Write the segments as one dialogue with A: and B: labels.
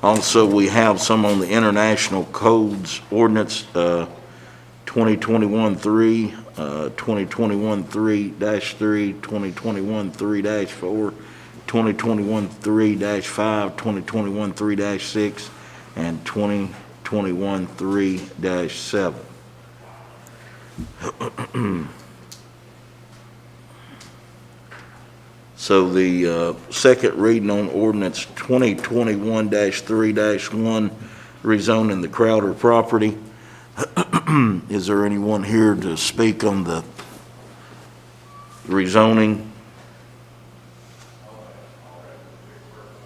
A: Also, we have some on the international codes ordinance, 2021-3, 2021-3-3, 2021-3-4, 2021-3-5, 2021-3-6, and 2021-3-7. So the second reading on ordinance 2021-3-1, rezoning the Crowder property. Is there anyone here to speak on the rezoning?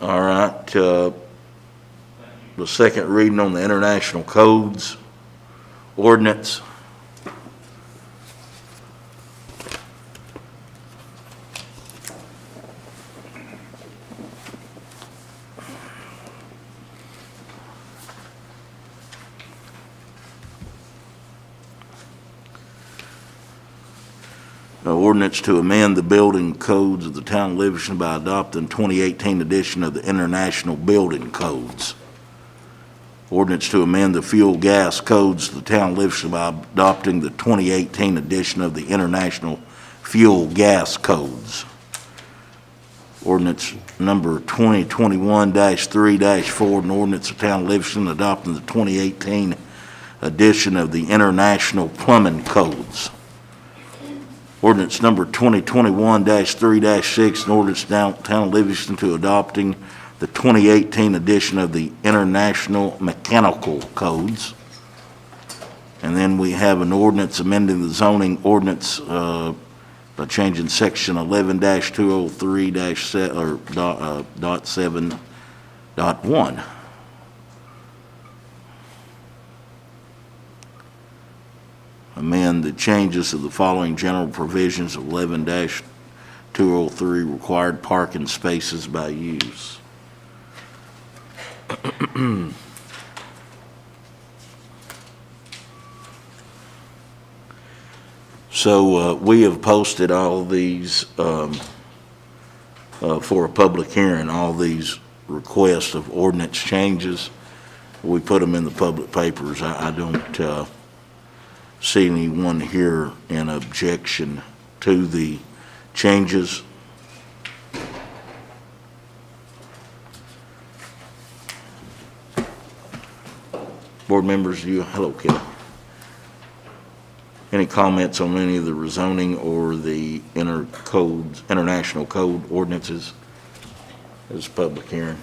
A: All right. The second reading on the international codes ordinance. Ordinance to amend the building codes of the town of Livingston by adopting 2018 edition of the International Building Codes. Ordinance to amend the fuel gas codes of the town of Livingston by adopting the 2018 edition of the International Fuel Gas Codes. Ordinance number 2021-3-4, an ordinance of the town of Livingston adopting the 2018 edition of the International Plumbing Codes. Ordinance number 2021-3-6, an ordinance downtown Livingston to adopting the 2018 edition of the International Mechanical Codes. And then we have an ordinance amending the zoning ordinance by changing section 11-203-7.1. Amend the changes of the following general provisions of 11-203, required parking spaces by use. So we have posted all these for a public hearing, all these requests of ordinance changes. We put them in the public papers. I don't see anyone here in objection to the changes. Board members, hello, Kelly. Any comments on any of the rezoning or the international code ordinances? This public hearing.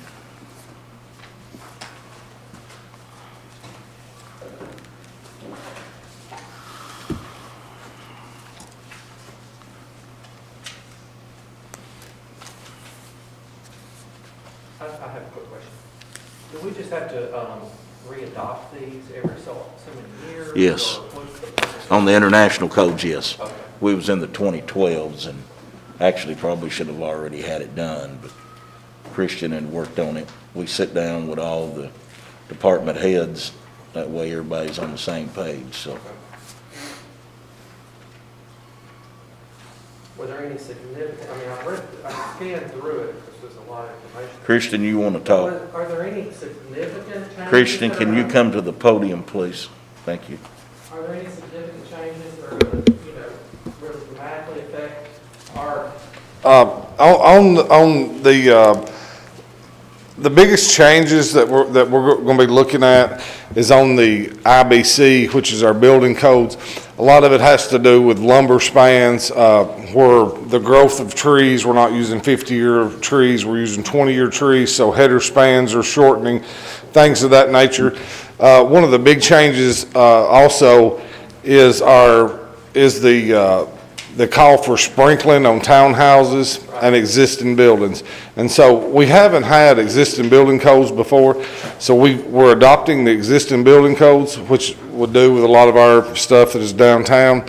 B: I have a quick question. Do we just have to re-adopt these every so many years?
A: Yes. On the international codes, yes.
B: Okay.
A: We was in the 2012s and actually probably should have already had it done, but Christian had worked on it. We sit down with all the department heads, that way everybody's on the same page, so.
B: Okay. Were there any significant, I scanned through it, because there's a lot of information.
A: Christian, you want to talk?
B: Are there any significant changes?
A: Christian, can you come to the podium, please? Thank you.
B: Are there any significant changes that are going to, really dramatically affect our?
C: On the biggest changes that we're going to be looking at is on the IBC, which is our building codes. A lot of it has to do with lumber spans, where the growth of trees, we're not using 50-year trees, we're using 20-year trees, so header spans are shortening, things of that nature. One of the big changes also is the call for sprinkling on townhouses and existing buildings. And so we haven't had existing building codes before, so we're adopting the existing building codes, which would do with a lot of our stuff that is downtown.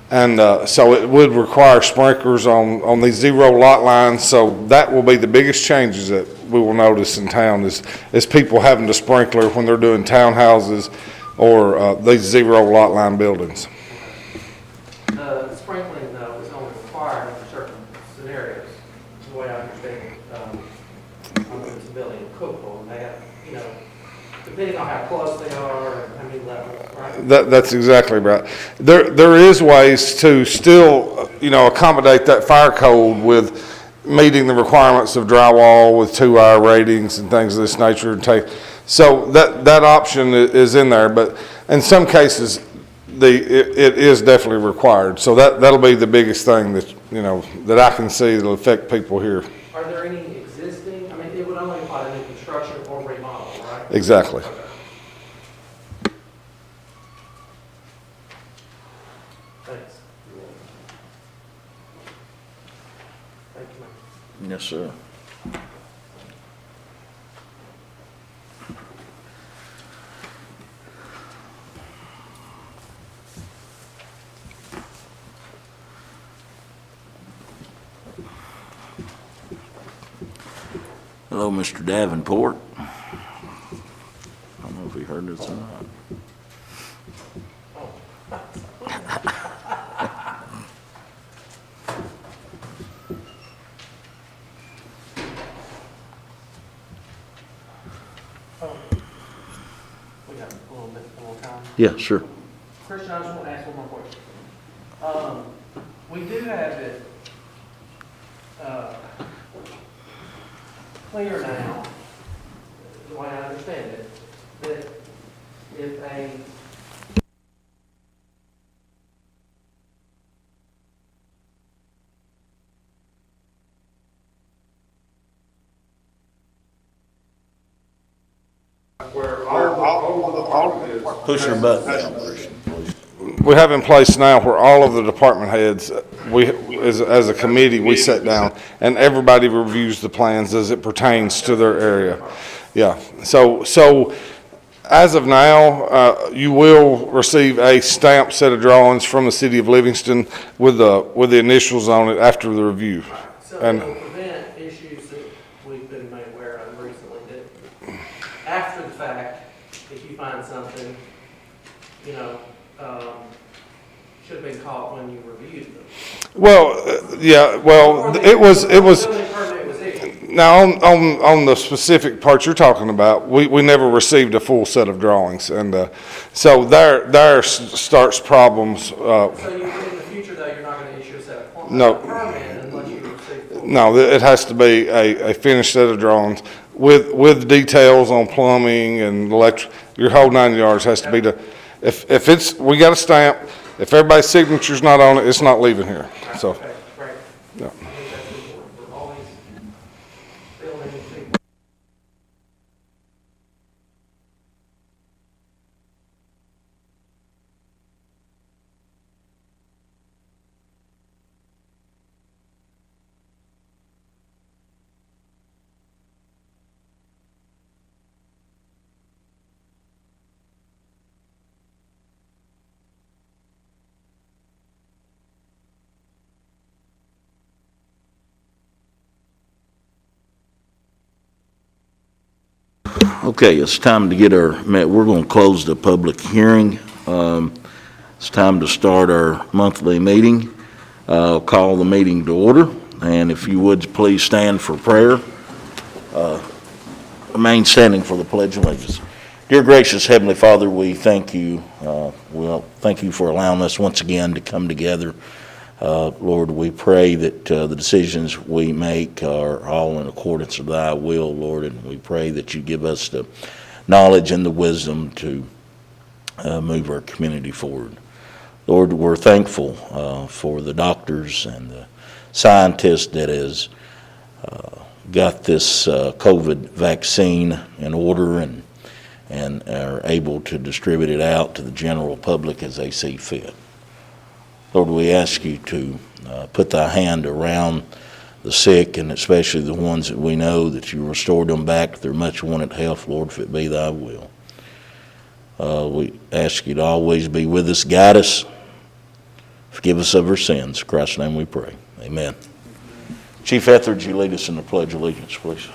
C: And so it would require sprinklers on these zero lot lines, so that will be the biggest changes that we will notice in town is people having to sprinkler when they're doing townhouses or these zero lot line buildings.
B: The sprinkling is only required under certain scenarios, the way I understand it. I'm in a civilian cookbook, and they have have, you know, depending on how close they are and how many levels, right?
C: That's exactly right. There is ways to still, accommodate that fire code with meeting the requirements of drywall with 2-hour ratings and things of this nature. So that option is in there, but in some cases, it is definitely required. So that'll be the biggest thing that I can see that'll affect people here.
B: Are there any existing, I mean, it would only apply to new construction or remodel, right?
C: Exactly.
B: Okay. Thanks. Thank you, ma'am.
A: Yes, sir. Hello, Mr. Davenport. I don't know if he heard this or not.
B: We got a little bit more time.
A: Yeah, sure.
B: Christian, I just want to ask one more question. We do have it, clear now, the way I understand it, that if a where
A: Push your button down, Christian, please.
C: We have in place now where all of the department heads, as a committee, we sit down and everybody reviews the plans as it pertains to their area. Yeah, so as of now, you will receive a stamped set of drawings from the city of Livingston with the initials on it after the review.
B: So
C: And-
B: it'll prevent issues that we've been made aware of recently, that after the fact, if you find something, you know, should have been caught when you reviewed them.
C: Well, it was.
B: Building permit was issued.
C: Now, on the specific part you're talking about, we never received a full set of drawings, and so there starts problems.
B: So you, in the future though, you're not gonna issue a set of
C: No.
B: permit unless you receive full.
C: No, it has to be a finished set of drawings with details on plumbing and electric. Your whole 9 yards has to be if it's, we got a stamp, if everybody's signature's not on it, it's not leaving here, so.
B: Okay, great.
C: Yeah.
B: I think that's important for all these building people.
A: Okay, it's time to get we're going to close the public hearing. It's time to start our monthly meeting. I'll call the meeting to order, and if you would, please stand for prayer. Remain standing for the Pledge of Allegiance. Dear gracious Heavenly Father, we thank you. Thank you for allowing us once again to come together. Lord, we pray that the decisions we make are all in accordance with thy will, Lord, and we pray that you give us the knowledge and the wisdom to move our community forward. Lord, we're thankful for the doctors and the scientists that has got this COVID vaccine in order and are able to distribute it out to the general public as they see fit. Lord, we ask you to put thy hand around the sick, and especially the ones that we know that you restored them back to their much wanted health, Lord, if it be thy will. We ask you to always be with us, guide us, forgive us of our sins. In Christ's name we pray. Amen. Chief Etheridge, you lead us in the Pledge of Allegiance, please.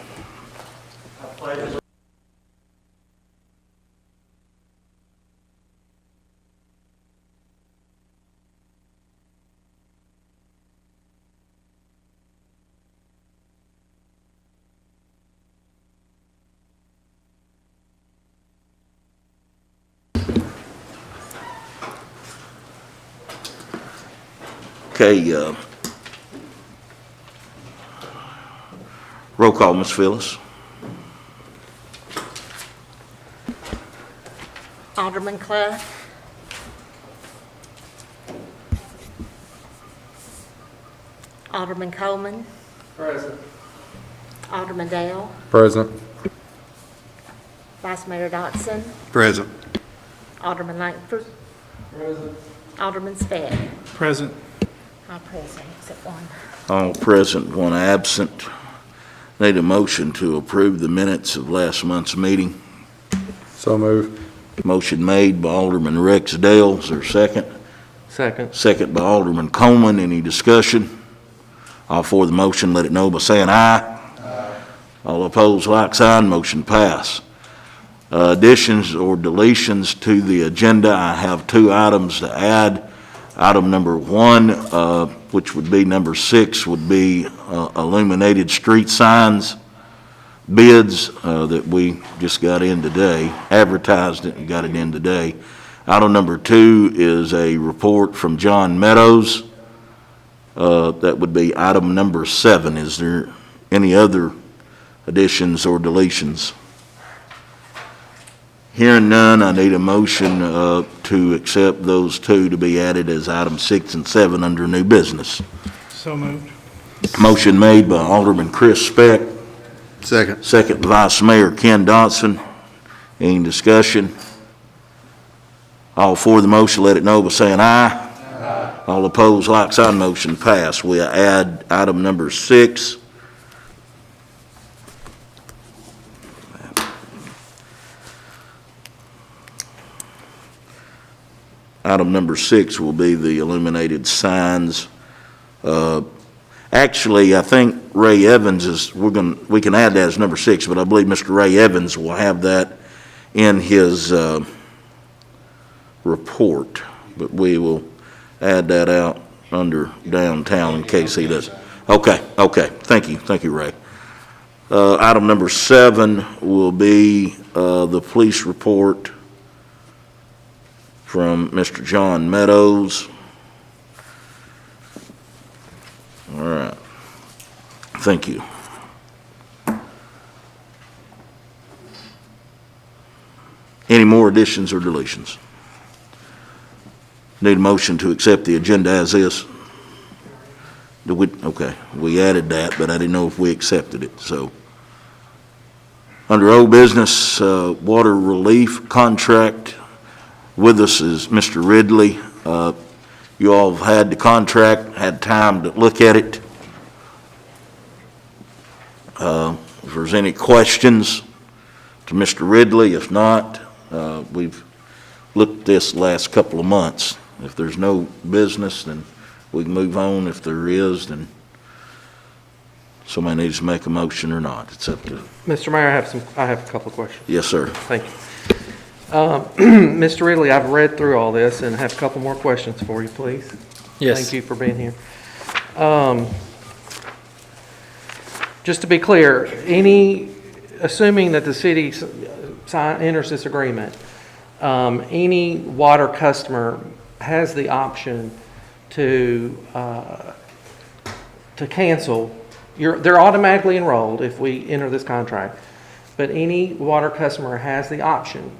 A: Okay, roll call, Ms. Phyllis.
D: Alderman Clough. Alderman Coleman.
B: Present.
D: Alderman Dale.
E: Present.
D: Vice Mayor Dotson.
E: Present.
D: Alderman Langford.
B: Present.
D: Alderman Spett.
E: Present.
D: All present except one.
A: All present, one absent. Need a motion to approve the minutes of last month's meeting.
E: So move.
A: Motion made by Alderman Rex Dale. Is there a second?
B: Second.
A: Second by Alderman Coleman. Any discussion? All for the motion, let it know by saying aye. Aye. All opposed, like sign. Motion pass. Additions or deletions to the agenda. I have 2 items to add. Item number 1, which would be number 6, would be illuminated street signs bids that we just got in today, advertised it and got it in today. Item number 2 is a report from John Meadows. That would be item number 7. Is there any other additions or deletions? Hearing none, I need a motion to accept those 2 to be added as items 6 and 7 under new business.
E: So moved.
A: Motion made by Alderman Chris Speck,
E: Second.
A: second by Vice Mayor Ken Dotson. Any discussion? All for the motion, let it know by saying aye. Aye. All opposed, like sign. Motion passed. We add item number 6. Item number 6 will be the illuminated signs. Actually, I think Ray Evans is, we can add that as number 6, but I believe Mr. Ray Evans will have that in his report. But we will add that out under downtown in case he does. Okay. Thank you, Ray. Item number 7 will be the police report from Mr. John Meadows. All right. Thank you. Any more additions or deletions? Need a motion to accept the agenda as is? Okay, we added that, but I didn't know if we accepted it, so. Under old business, water relief contract. With us is Mr. Ridley. You all have had the contract, had time to look at it. If there's any questions to Mr. Ridley, if not, we've looked at this last couple of months. If there's no business, then we can move on. If there is, then somebody needs to make a motion or not. It's up to.
B: Mr. Mayor, I have a couple of questions.
A: Yes, sir.
B: Thank you. Mr. Ridley, I've read through all this and have a couple more questions for you, please.
F: Yes.
B: Thank you for being here. Just to be clear, assuming that the city enters this agreement, any water customer has the option to cancel. They're automatically enrolled if we enter this contract, but any water customer has the option.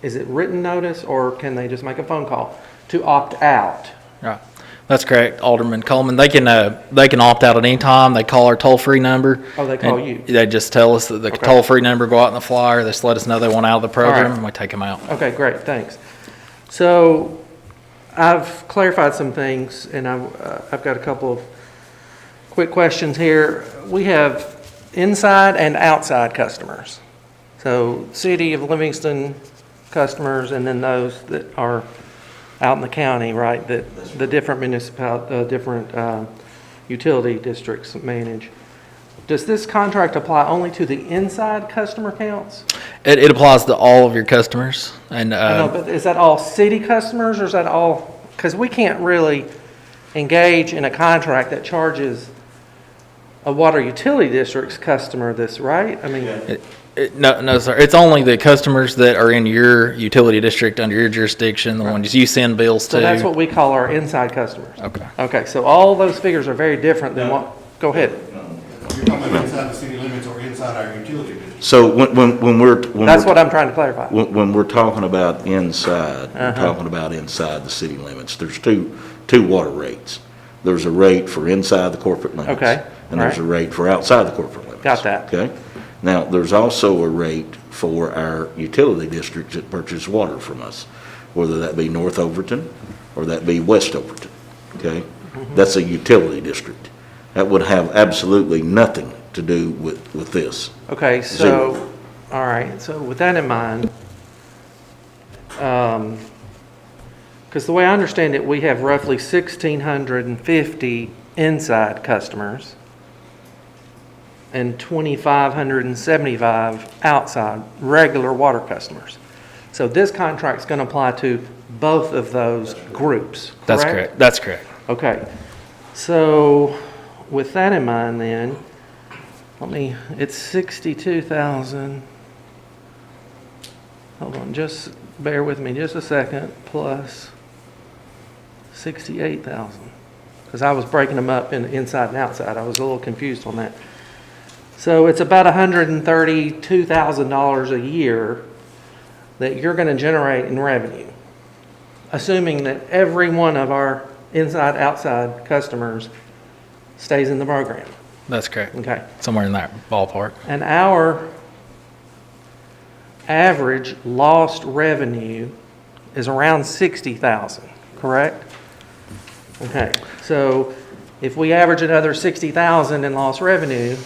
B: Is it written notice, or can they just make a phone call to opt out?
F: Right. That's correct, Alderman Coleman. They can opt out at any time. They call our toll-free number.
B: Oh, they call
F: and
B: you?
F: They just tell us that the
B: Okay.
F: toll-free number, go out in the flyer. They just let us know they want out of the program,
B: All right.
F: and we take them out.
B: Okay, great, thanks. So I've clarified some things, and I've got a couple of quick questions here. We have inside and outside customers. So City of Livingston customers, and then those that are out in the county, right, that the different different utility districts manage. Does this contract apply only to the inside customer counts?
F: It applies to all of your customers, and
B: No, but is that all city customers, or is that all, because we can't really engage in a contract that charges a water utility district's customer this, right? I mean,
F: No, sir. It's only the customers that are in your utility district under your jurisdiction, the ones you send bills to.
B: So that's what we call our inside customers.
F: Okay.
B: Okay, so all those figures are very different than what, go ahead.
G: You're talking about inside the city limits or inside our utility district?
A: So when we're.
B: That's what I'm trying to clarify.
A: When we're talking about inside, we're talking about inside the city limits. There's two water rates. There's a rate for inside the corporate limits.
B: Okay,
A: And there's a
B: right.
A: rate for outside the corporate limits.
B: Got that.
A: Okay? Now, there's also a rate for our utility districts that purchase water from us, whether that be North Overton or that be West Overton. Okay? That's a utility district. That would have absolutely nothing to do with this.
B: Okay,
A: Zero.
B: so, all right, so with that in mind, because the way I understand it, we have roughly 1,650 inside customers and 2,575 outside, regular water customers. So this contract's going to apply to both of those groups, correct?
F: That's correct. That's correct.
B: Okay, so with that in mind then, it's 62,000. Hold on, just bear with me just a second, plus 68,000. Because I was breaking them up in inside and outside. I was a little confused on that. So it's about $132,000 a year that you're going to generate in revenue, assuming that every one of our inside, outside customers stays in the program.
F: That's correct.
B: Okay.
F: Somewhere in that ballpark.
B: And our average lost revenue is around 60,000, correct? Okay, so if we average another 60,000 in lost revenue,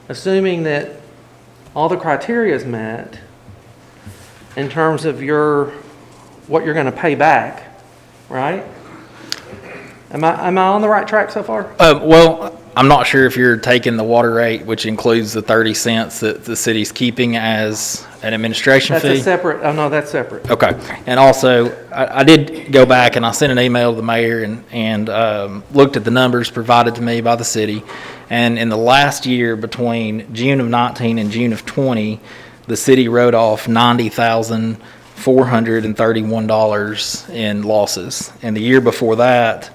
B: assuming that all the criteria is met in terms of what you're going to pay back, right? Am I on the right track so far?
F: Well, I'm not sure if you're taking the water rate, which includes the 30 cents that the city's keeping as an administration
B: That's
F: fee.
B: a separate, oh no, that's separate.
F: Okay. And also, I did go back and I sent an email to the mayor and looked at the numbers provided to me by the city. And in the last year, between June of 19 and June of 20, the city wrote off $90,431 in losses. And the year before that,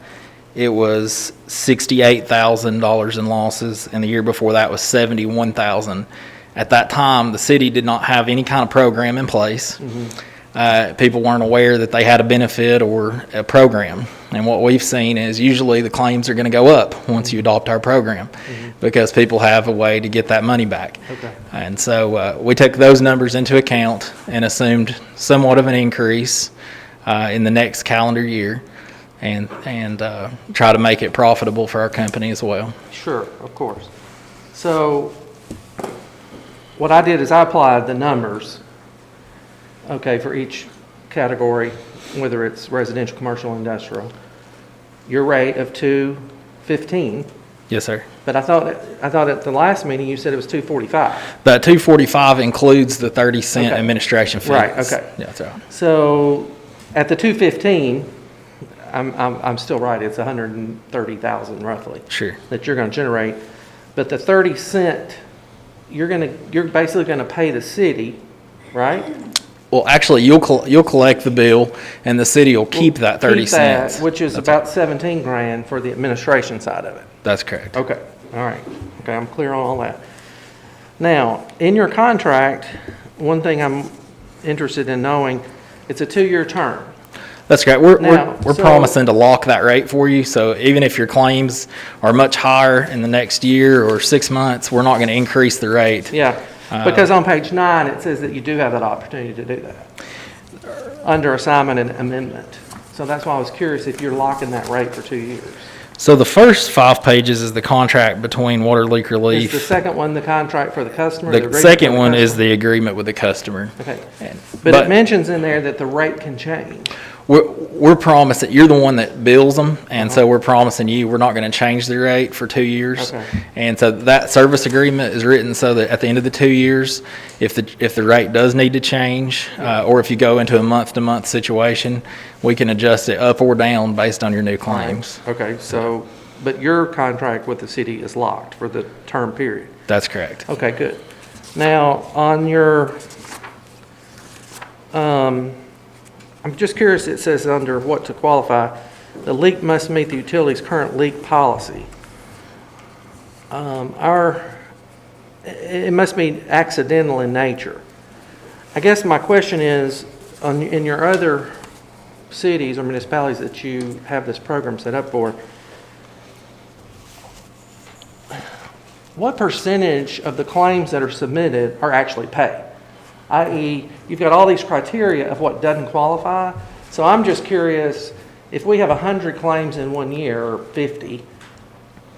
F: it was $68,000 in losses, and the year before that was $71,000. At that time, the city did not have any kind of program in place. People weren't aware that they had a benefit or a program. And what we've seen is usually the claims are going to go up once you adopt our program because people have a way to get that money back.
B: Okay.
F: And so we took those numbers into account and assumed somewhat of an increase in the next calendar year and try to make it profitable for our company as well.
B: Sure, of course. So what I did is I applied the numbers, okay, for each category, whether it's residential, commercial, industrial. Your rate of $2.15,
F: Yes, sir.
B: but I thought at the last meeting you said it was $2.45.
F: That $2.45 includes the 30-cent
B: Okay.
F: administration fees.
B: Right, okay.
F: Yeah, that's right.
B: So at the $2.15, I'm still right, it's 130,000 roughly.
F: Sure.
B: That you're going to generate, but the 30 cent, you're basically going to pay the city, right?
F: Well, actually, you'll collect the bill, and the city will keep that 30
B: Keep that,
F: cents.
B: which is
F: That's
B: about 17 grand for the administration side of it.
F: That's correct.
B: Okay, all right. Okay, I'm clear on all that. Now, in your contract, one thing I'm interested in knowing, it's a 2-year term.
F: That's correct.
B: Now,
F: We're
B: so-
F: promising to lock that rate for you, so even if your claims are much higher in the next year or 6 months, we're not going to increase the rate.
B: Yeah, because on page 9, it says that you do have that opportunity to do that under assignment and amendment. So that's why I was curious if you're locking that rate for 2 years.
F: So the first 5 pages is the contract between Water Leak
B: Is the
F: Relief.
B: second one the contract for the customer?
F: The
B: agreement
F: second
B: for the
F: one is
B: customer?
F: the agreement with the customer.
B: Okay,
F: And-
B: but it mentions in there that the rate can change.
F: We're promising, you're the one that bills them, and
B: Uh-huh.
F: so we're promising you, we're not going to change the rate for 2 years.
B: Okay.
F: And so that service agreement is written so that at the end of the 2 years, if the rate does need to change, or if you go into a month-to-month situation, we can adjust it up or down based on your new claims.
B: Okay, so, but your contract with the city is locked for the term period.
F: That's correct.
B: Okay, good. Now, on your, I'm just curious, it says under what to qualify, the leak must meet the utility's current leak policy. It must be accidental in nature. I guess my question is, in your other cities or municipalities that you have this program set up for, what percentage of the claims that are submitted are actually paid? I.e., you've got all these criteria of what doesn't qualify. So I'm just curious, if we have 100 claims in 1 year, or 50,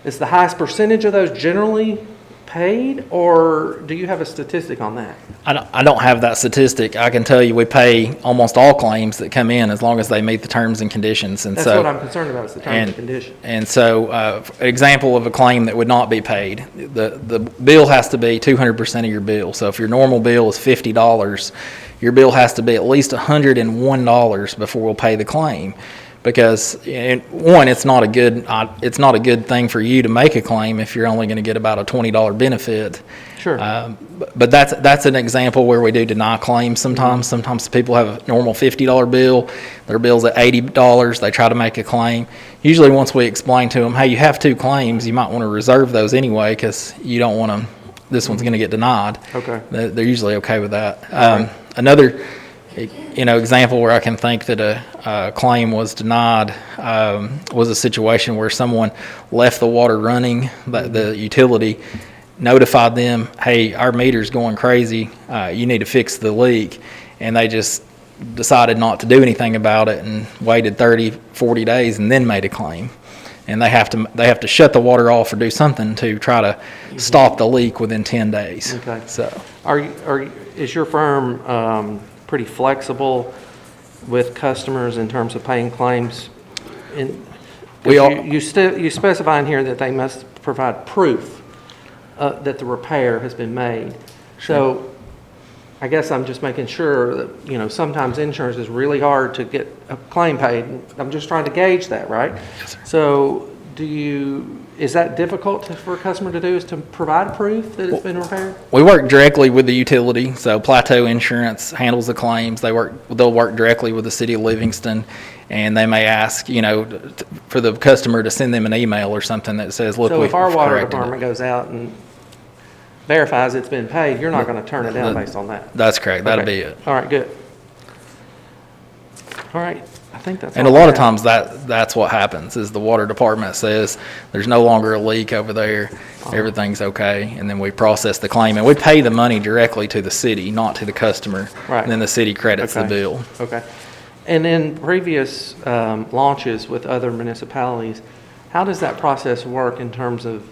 B: is the highest percentage of those generally paid, or do you have a statistic on that?
F: I don't have that statistic. I can tell you we pay almost all claims that come in as long as they meet the terms and conditions. And
B: That's
F: so,
B: what I'm concerned about, is the terms and conditions.
F: And so, an example of a claim that would not be paid, the bill has to be 200% of your bill. So if your normal bill is $50, your bill has to be at least $101 before we'll pay the claim. Because one, it's not a good thing for you to make a claim if you're only going to get about a $20 benefit.
B: Sure.
F: But that's an example where we do deny claims sometimes. Sometimes people have a normal $50 bill, their bill's at $80, they try to make a claim. Usually once we explain to them, hey, you have 2 claims, you might want to reserve those anyway because you don't want to, this one's going to get denied.
B: Okay.
F: They're usually okay with that. Another example where I can think that a claim was denied was a situation where someone left the water running, the utility notified them, hey, our meter's going crazy, you need to fix the leak, and they just decided not to do anything about it and waited 30, 40 days and then made a claim. And they have to shut the water off or do something to try to stop the leak within 10 days.
B: Okay.
F: So
B: Is your firm pretty flexible with customers in terms of paying claims? You specify in here that they must provide proof that the repair has been made. So I guess I'm just making sure that, sometimes insurance is really hard to get a claim paid. I'm just trying to gauge that, right?
F: Yes, sir.
B: So is that difficult for a customer to do, is to provide proof that it's been repaired?
F: we work directly with the utility, so Plateau Insurance handles the claims. They'll work directly with the city of Livingston, and they may ask, for the customer to send them an email or something that says, look,
B: So
F: we've
B: if our water
F: corrected
B: department
F: it.
B: goes out and verifies it's been paid, you're not going to turn it down based on that?
F: That's correct. That'll
B: Okay.
F: be it.
B: All right, good. All right, I think that's
F: And a
B: all I
F: lot of
B: have.
F: times that's what happens is the water department says there's no longer a leak over there, everything's okay, and then we process the claim and we pay the money directly to the city, not to the customer.
B: Right.
F: And then the city credits the
B: Okay.
F: bill.
B: Okay. And in previous launches with other municipalities, how does that process work in terms of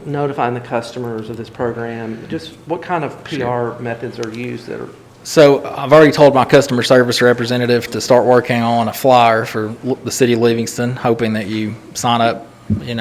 B: notifying the customers of this program? Just what kind of PR methods are used that are?
F: So I've already told my customer service representative to start working on a flyer for the city of Livingston, hoping that you sign up,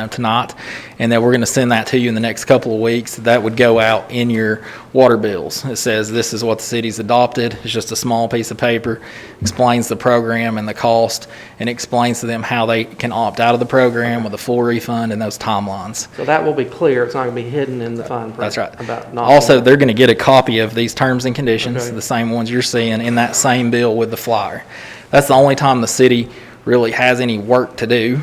F: tonight, and that we're going to send that to you in the next couple of weeks. That would go out in your water bills. It says this is what the city's adopted. It's just a small piece of paper, explains the program and the cost, and explains to them how they can opt out of the program with a full refund and those timelines.
B: So that will be clear. It's not going to be hidden in the fine print.
F: That's right.
B: About not.
F: Also, they're going to get a copy of these terms and conditions,
B: Okay.
F: the same ones you're seeing, in that same bill with the flyer. That's the only time the city really has any work to do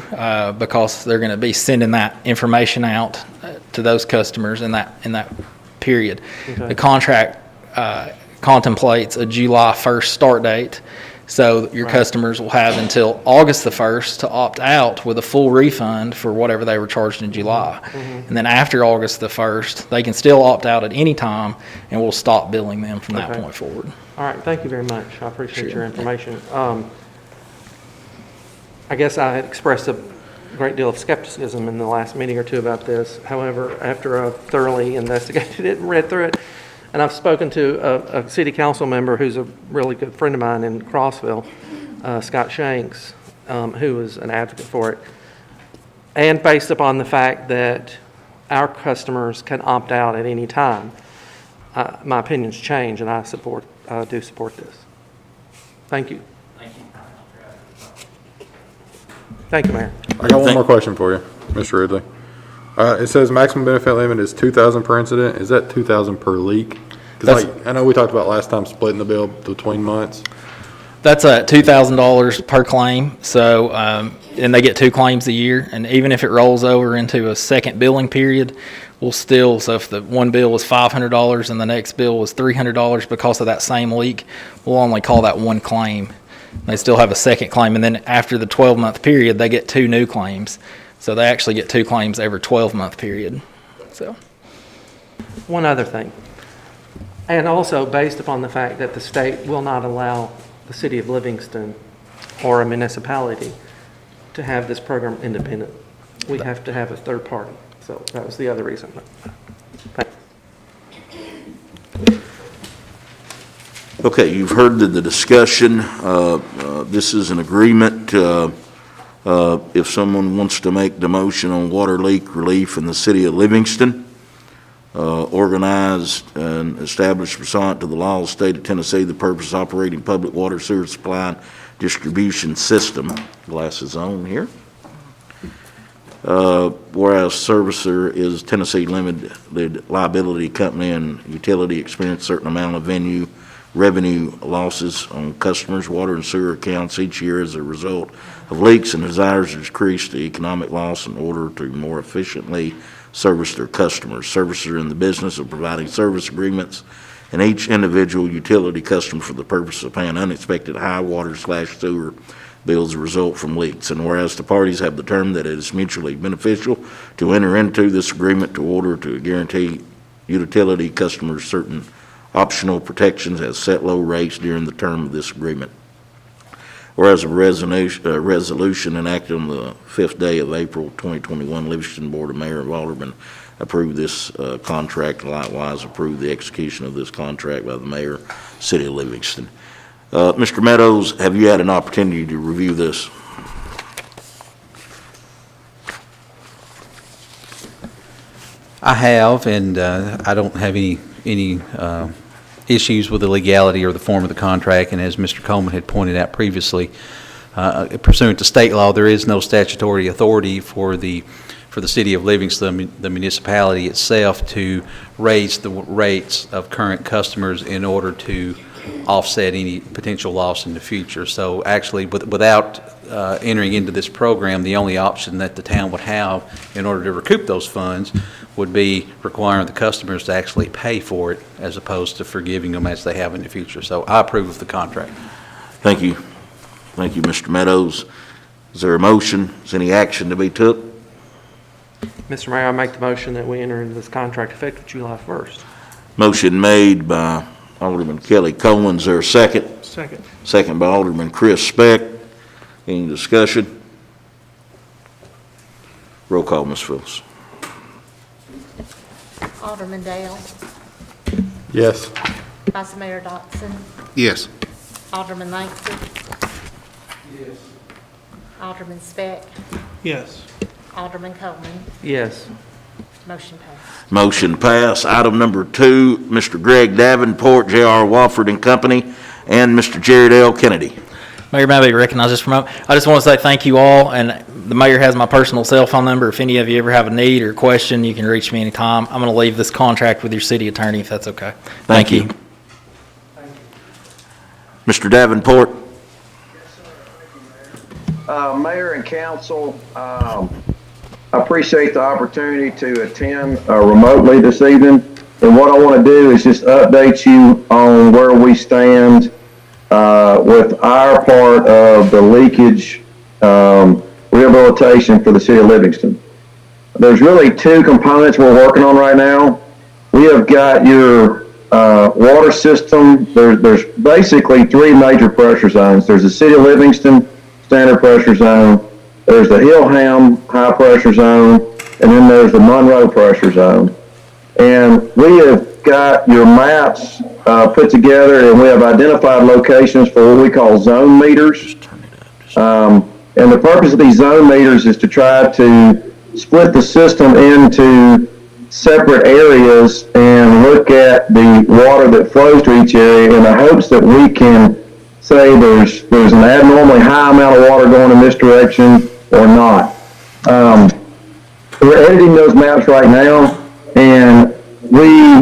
F: because they're going to be sending that information out to those customers in that period.
B: Okay.
F: The contract contemplates a July 1st start date, so your
B: Right.
F: customers will have until August the 1st to opt out with a full refund for whatever they were charged in July. And then after August the 1st, they can still opt out at any time, and we'll stop billing them from that
B: Okay.
F: point forward.
B: All right, thank you very much. I appreciate
F: Sure.
B: your information. I guess I had expressed a great deal of skepticism in the last meeting or two about this. However, after I've thoroughly investigated it and read through it, and I've spoken to a city council member who's a really good friend of mine in Crossville, Scott Shanks, who is an advocate for it, and based upon the fact that our customers can opt out at any time, my opinions change, and I do support this. Thank you. Thank you, Mayor.
E: I got one more question for you, Mr. Ridley. It says maximum benefit limit is 2,000 per incident. Is that 2,000 per leak? Because I know we talked about last time splitting the bill between months.
F: That's $2,000 per claim, so, and they get 2 claims a year, and even if it rolls over into a second billing period, we'll still, so if the one bill was $500 and the next bill was $300 because of that same leak, we'll only call that one claim. They still have a second claim, and then after the 12-month period, they get 2 new claims. So they actually get 2 claims every 12-month period, so.
B: One other thing, and also based upon the fact that the state will not allow the city of Livingston or a municipality to have this program independent. We have to have a third party. So that was the other reason.
A: Okay, you've heard the discussion. This is an agreement. If someone wants to make the motion on water leak relief in the city of Livingston, organized and established pursuant to the laws of the state of Tennessee, the purpose of operating public water sewer supply and distribution system. Glasses on here. Whereas servicer is Tennessee Limited Liability Company and utility experience certain amount of revenue losses on customers' water and sewer accounts each year as a result of leaks and desires to decrease the economic loss in order to more efficiently service their customers. Services are in the business of providing service agreements and each individual utility customer for the purpose of paying unexpected high water/sewer bills result from leaks. And whereas the parties have determined that it is mutually beneficial to enter into this agreement to order to guarantee utility customers certain optional protections at set low rates during the term of this agreement. Whereas a resolution enacted on the 5th day of April 2021, Livingston Board of Mayor and Aldermen approved this contract, and likewise approved the execution of this contract by the mayor, city of Livingston. Mr. Meadows, have you had an opportunity to review this?
H: I have, and I don't have any issues with the legality or the form of the contract. And as Mr. Coleman had pointed out previously, pursuant to state law, there is no statutory authority for the city of Livingston, the municipality itself, to raise the rates of current customers in order to offset any potential loss in the future. So actually, without entering into this program, the only option that the town would have in order to recoup those funds would be requiring the customers to actually pay for it as opposed to forgiving them as they have in the future. So I approve of the contract.
A: Thank you. Thank you, Mr. Meadows. Is there a motion? Is any action to be took?
B: Mr. Mayor, I make the motion that we enter into this contract effective July 1st.
A: Motion made by Alderman Kelly Coleman. Is there a second?
B: Second.
A: Second by Alderman Chris Speck. Any discussion? Roll call, Ms. Phillips.
D: Alderman Dale,
E: Yes.
D: Vice Mayor Dotson,
E: Yes.
D: Alderman Langston. Yes. Alderman Speck,
E: Yes.
D: Alderman Coleman,
B: Yes.
D: motion passed.
A: Motion passed. Item number 2, Mr. Greg Davenport, J.R. Wofford and Company, and Mr. Jared L. Kennedy.
F: Mayor, may I be recognized just for a moment? I just want to say thank you all, and the mayor has my personal cell phone number. If any of you ever have a need or question, you can reach me anytime. I'm going to leave this contract with your city attorney, if that's okay. Thank you.
A: Mr. Davenport.
I: Mayor and council, I appreciate the opportunity to attend remotely this evening. And what I want to do is just update you on where we stand with our part of the leakage rehabilitation for the city of Livingston. There's really 2 components we're working on right now. We have got your water system. There's basically 3 major pressure zones. There's the city of Livingston standard pressure zone, there's the Hillham high pressure zone, and then there's the Monroe pressure zone. And we have got your maps put together, and we have identified locations for what we call zone meters. And the purpose of these zone meters is to try to split the system into separate areas and look at the water that flows to each area in the hopes that we can say there's an abnormally high amount of water going in this direction or not. we're editing those maps right now, and we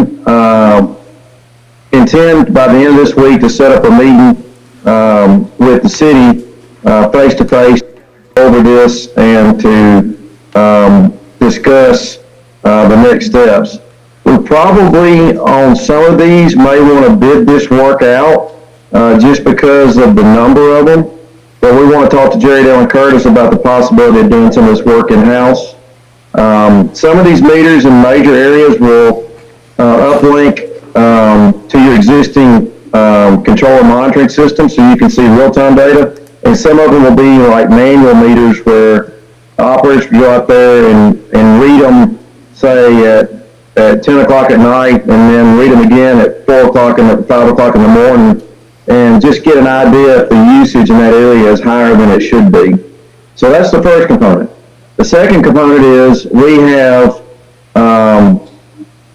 I: intend by the end of this week to set up a meeting with the city face to face over this and to discuss the next steps. We probably on some of these may want to bid this work out just because of the number of them. But we want to talk to Jerry Dale and Curtis about the possibility of doing some of this work in-house. Some of these meters in major areas will uplink to your existing controller monitoring system so you can see real-time data. And some of them will be like manual meters where operators can go out there and read them, say, at 10 o'clock at night, and then read them again at 4 o'clock and 5 o'clock in the morning, and just get an idea if the usage in that area is higher than it should be. So that's the first component. The second component is we have,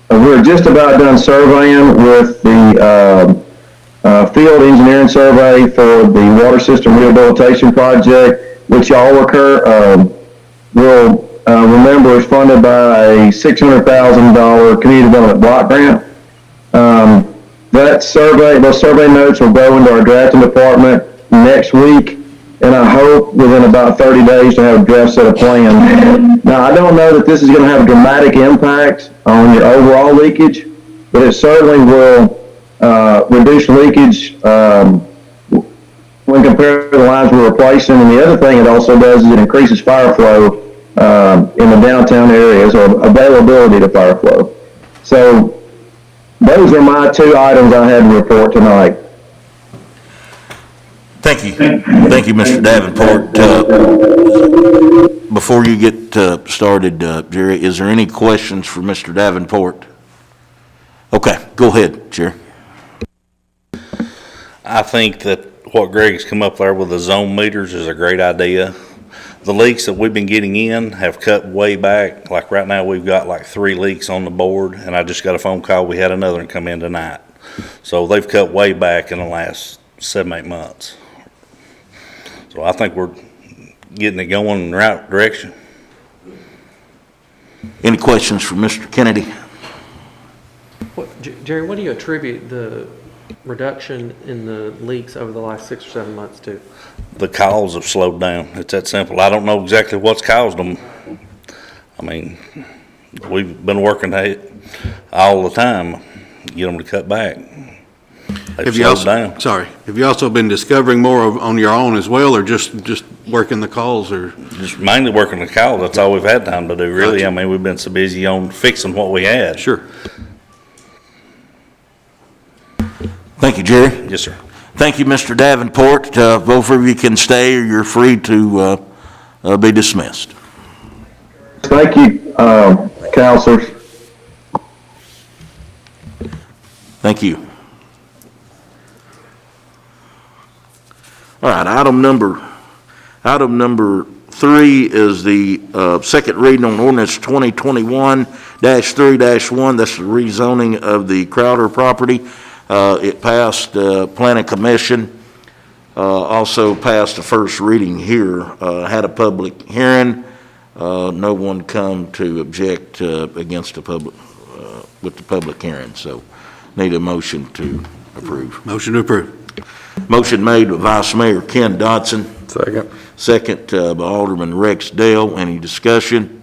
I: we're just about done surveying with the field engineering survey for the water system rehabilitation project, which y'all will remember is funded by a $600,000 community development block grant. Those survey notes will go into our drafting department next week, and I hope within about 30 days to have a draft set of plans. Now, I don't know that this is going to have a dramatic impact on your overall leakage, but it certainly will reduce leakage when compared to the lines we're replacing. And the other thing it also does is it increases fire flow in the downtown areas, or availability to fire flow. So those are my two items I had to report tonight.
A: Thank you. Thank you, Mr. Davenport. Before you get started, Jerry, is there any questions for Mr. Davenport? Okay, go ahead, Jerry.
J: I think that what Greg's come up there with the zone meters is a great idea. The leaks that we've been getting in have cut way back. Like right now, we've got like 3 leaks on the board, and I just got a phone call. We had another one come in tonight. So they've cut way back in the last 7-8 months. So I think we're getting it going in the right direction.
A: Any questions for Mr. Kennedy?
B: Jerry, what do you attribute the reduction in the leaks over the last 6 or 7 months to?
J: The calls have slowed down. It's that simple. I don't know exactly what's caused them. I mean, we've been working it all the time, get them to cut back. They've slowed down.
G: Have you also been discovering more on your own as well, or just working the calls, or?
J: Just mainly working the calls. That's all we've had time to do, really. I mean, we've been so busy on fixing what we had.
G: Sure.
A: Thank you, Jerry.
J: Yes, sir.
A: Thank you, Mr. Davenport. Both of you can stay, or you're free to be dismissed.
I: Thank you, counselors.
A: Thank you. All right, item number 3 is the second reading on ordinance 2021-3-1. That's the rezoning of the Crowder property. It passed Planning Commission, also passed the first reading here, had a public hearing. No one come to object against the public, with the public hearing, so need a motion to approve.
G: Motion to approve.
A: Motion made by Vice Mayor Ken Dodson.
E: Second.
A: Second by Alderman Rex Dale. Any discussion?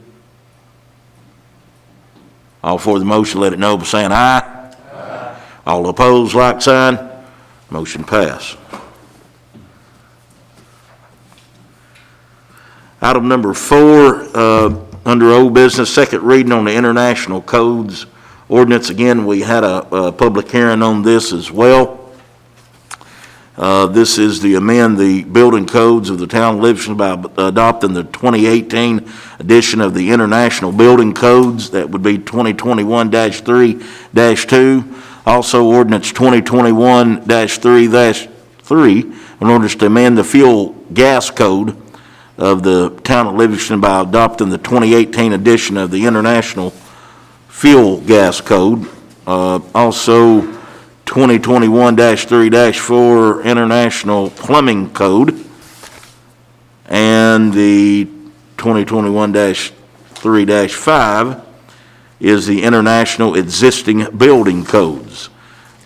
A: All for the motion, let it know by saying aye. Aye. All opposed, like sign. Motion passed. Item number 4, under old business, second reading on the international codes ordinance. Again, we had a public hearing on this as well. This is to amend the building codes of the town of Livingston by adopting the 2018 edition of the International Building Codes. That would be 2021-3-2. Also ordinance 2021-3-3 in order to amend the fuel gas code of the town of Livingston by adopting the 2018 edition of the International Fuel Gas Code. Also 2021-3-4 International Plumbing Code, and the 2021-3 2021-3-5 is the International Existing Building Codes.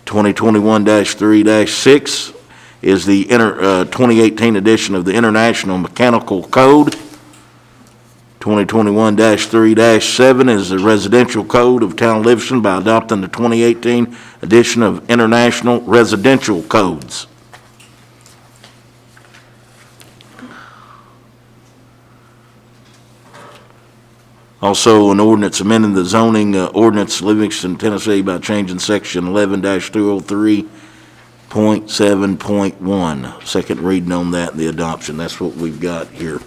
A: 2021-3-6 is the 2018 edition of the International Mechanical Code. 2021-3-7 is the Residential Code of Town of Livingston by adopting the 2018 edition of International Residential Codes. Also, an ordinance amending the zoning ordinance Livingston, Tennessee by changing section 11-203.7.1. Second reading on that and the adoption. That's what we've got here.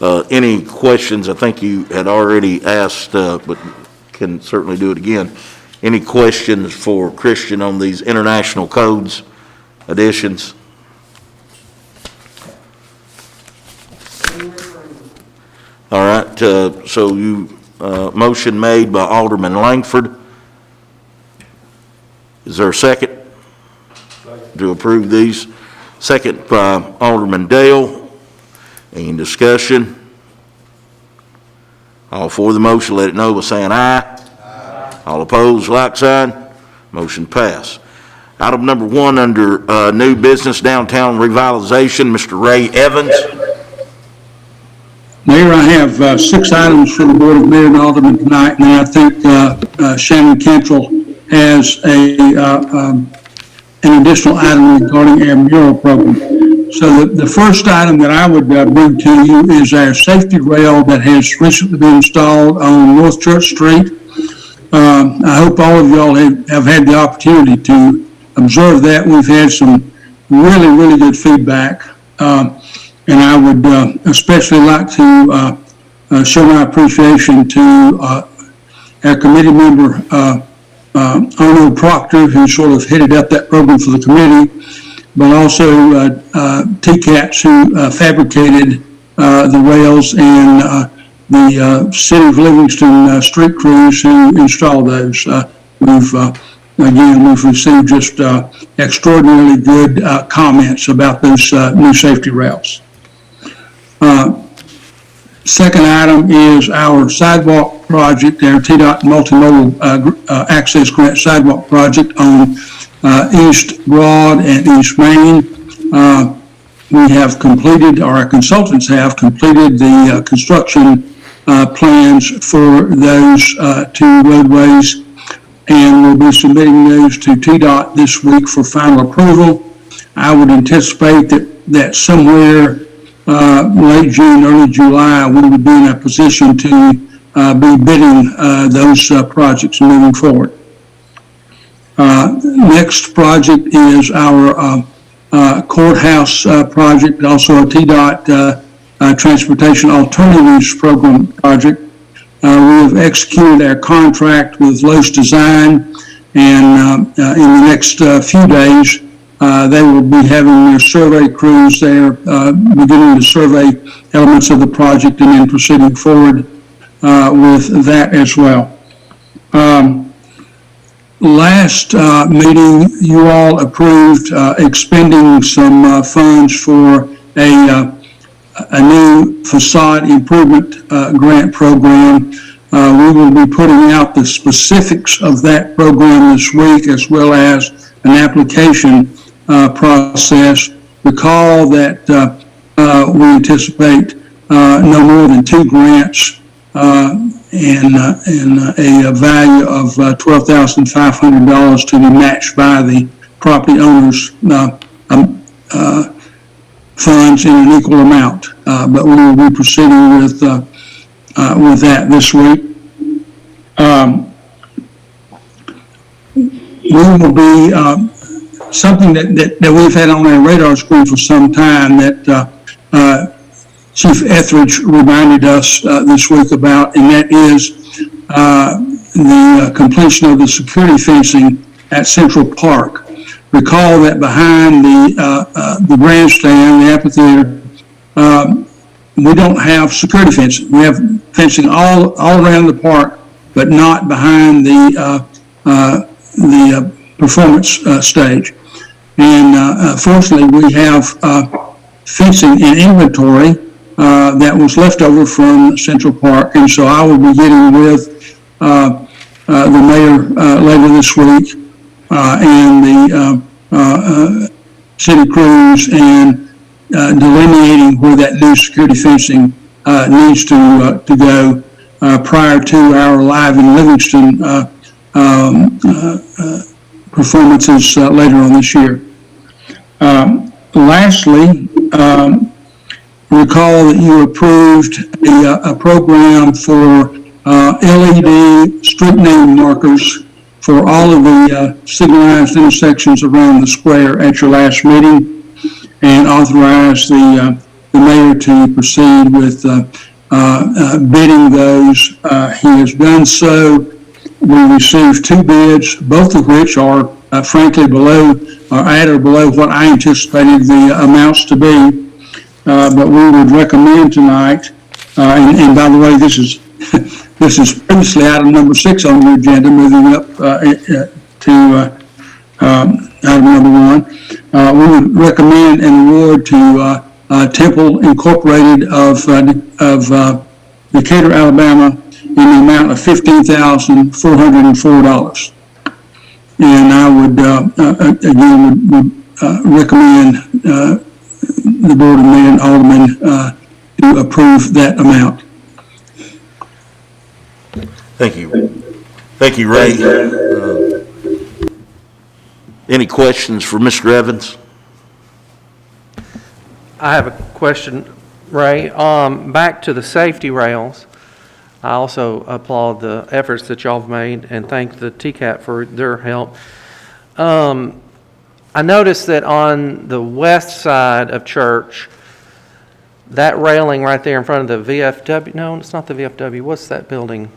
A: Any questions? I think you had already asked, but can certainly do it again. Any questions for Christian on these international codes additions? All right, so motion made by Alderman Langford. Is there a second? To approve these? Second by Alderman Dale. Any discussion? All for the motion, let it know by saying aye. Aye. All opposed, like sign. Motion pass. Item number 1 under new business, downtown revitalization, Mr. Ray Evans.
K: Mayor, I have 6 items for the Board of Mayor and Aldermen tonight, and I think Shannon Cantrell has an additional item regarding our mural program. So the first item that I would bring to you is our safety rail that has recently been installed on North Church Street. I hope all of y'all have had the opportunity to observe that. We've had some really, really good feedback. And I would especially like to show my appreciation to our committee member, Arnold Proctor, who sort of headed up that program for the committee, but also TCATs who fabricated the rails, and the City of Livingston street crews who installed those. We've received just extraordinarily good comments about those new safety rails. Second item is our sidewalk project, our TDOT multimodal access grant sidewalk project on East Broad and East Main. We have completed, or our consultants have completed the construction plans for those 2 roadways, and we'll be submitting those to TDOT this week for final approval. I would anticipate that somewhere late June, early July, we would be in a position to be bidding those projects moving forward. Next project is our courthouse project, also a TDOT Transportation Alternatives Program project. We have executed our contract with Lowe's Design, and in the next few days, they will be having their survey crews there, beginning to survey elements of the project and then proceeding forward with that as well. Last meeting, you all approved expending some funds for a new facade improvement grant program. We will be putting out the specifics of that program this week, as well as an application process. Recall that we anticipate no more than 2 grants and a value of $12,500 to be matched by the property owners' funds in an equal amount. But we will be proceeding with that this week. We will be something that we've had on our radar screen for some time that Chief Etheridge reminded us this week about, and that is the completion of the security fencing at Central Park. Recall that behind the grandstand, the amphitheater, we don't have security fencing. We have fencing all around the park, but not behind the performance stage. And fortunately, we have fencing in inventory that was left over from Central Park. And so I will be getting with the mayor later this week and the city crews and delineating where that new security fencing needs to go prior to our Live in Livingston performances later on this year. Lastly, recall that you approved a program for LED street name markers for all of the signalized intersections around the square at your last meeting, and authorized the mayor to proceed with bidding those. He has done so. We received 2 bids, both of which are frankly below, or at or below what I anticipated the amounts to be. But we would recommend tonight, and by the way, this is this is previously item number 6 on the agenda, moving up to item number 1. We would recommend an award to Temple Incorporated of Decatur, Alabama, in the amount of $15,404. And I would, again, would recommend the Board of Mayor and Aldermen to approve that amount.
A: Thank you. Thank you, Ray. Any questions for Mr. Evans?
B: I have a question, Ray. Back to the safety rails. I also applaud the efforts that y'all have made and thank the TCAP for their help. I noticed that on the west side of Church, that railing right there in front of the VFW, no, it's not the VFW, what's that building?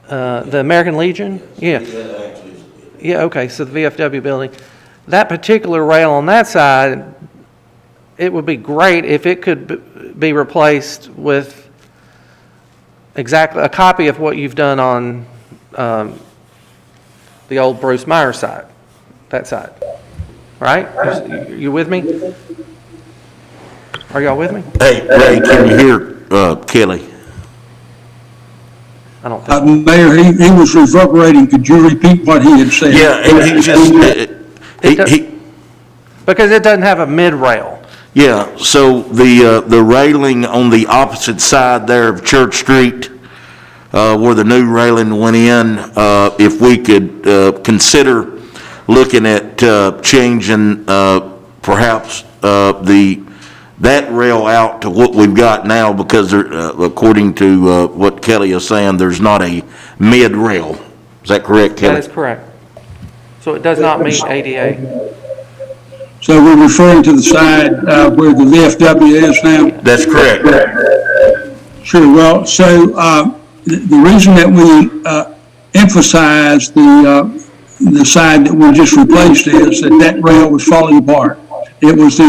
B: The American Legion? Yeah. Yeah, okay, so the VFW building. That particular rail on that side, it would be great if it could be replaced with exactly a copy of what you've done on the old Bruce Meyer side, that side, right? You with me? Are y'all with me?
A: Hey, Ray, can you hear Kelly?
B: I don't think.
K: Mayor, he was reverberating. Could you repeat what he had said?
A: Yeah, and he just,
B: Because it doesn't have a mid-rail.
A: yeah, so the railing on the opposite side there of Church Street, where the new railing went in, if we could consider looking at changing perhaps that rail out to what we've got now, because there, according to what Kelly is saying, there's not a mid-rail. Is that correct, Kelly?
B: That is correct. So it does not meet ADA.
K: So we're referring to the side where the VFW is now?
A: That's correct.
K: Sure. Well, so the reason that we emphasize the side that we just replaced is that rail was falling apart. It was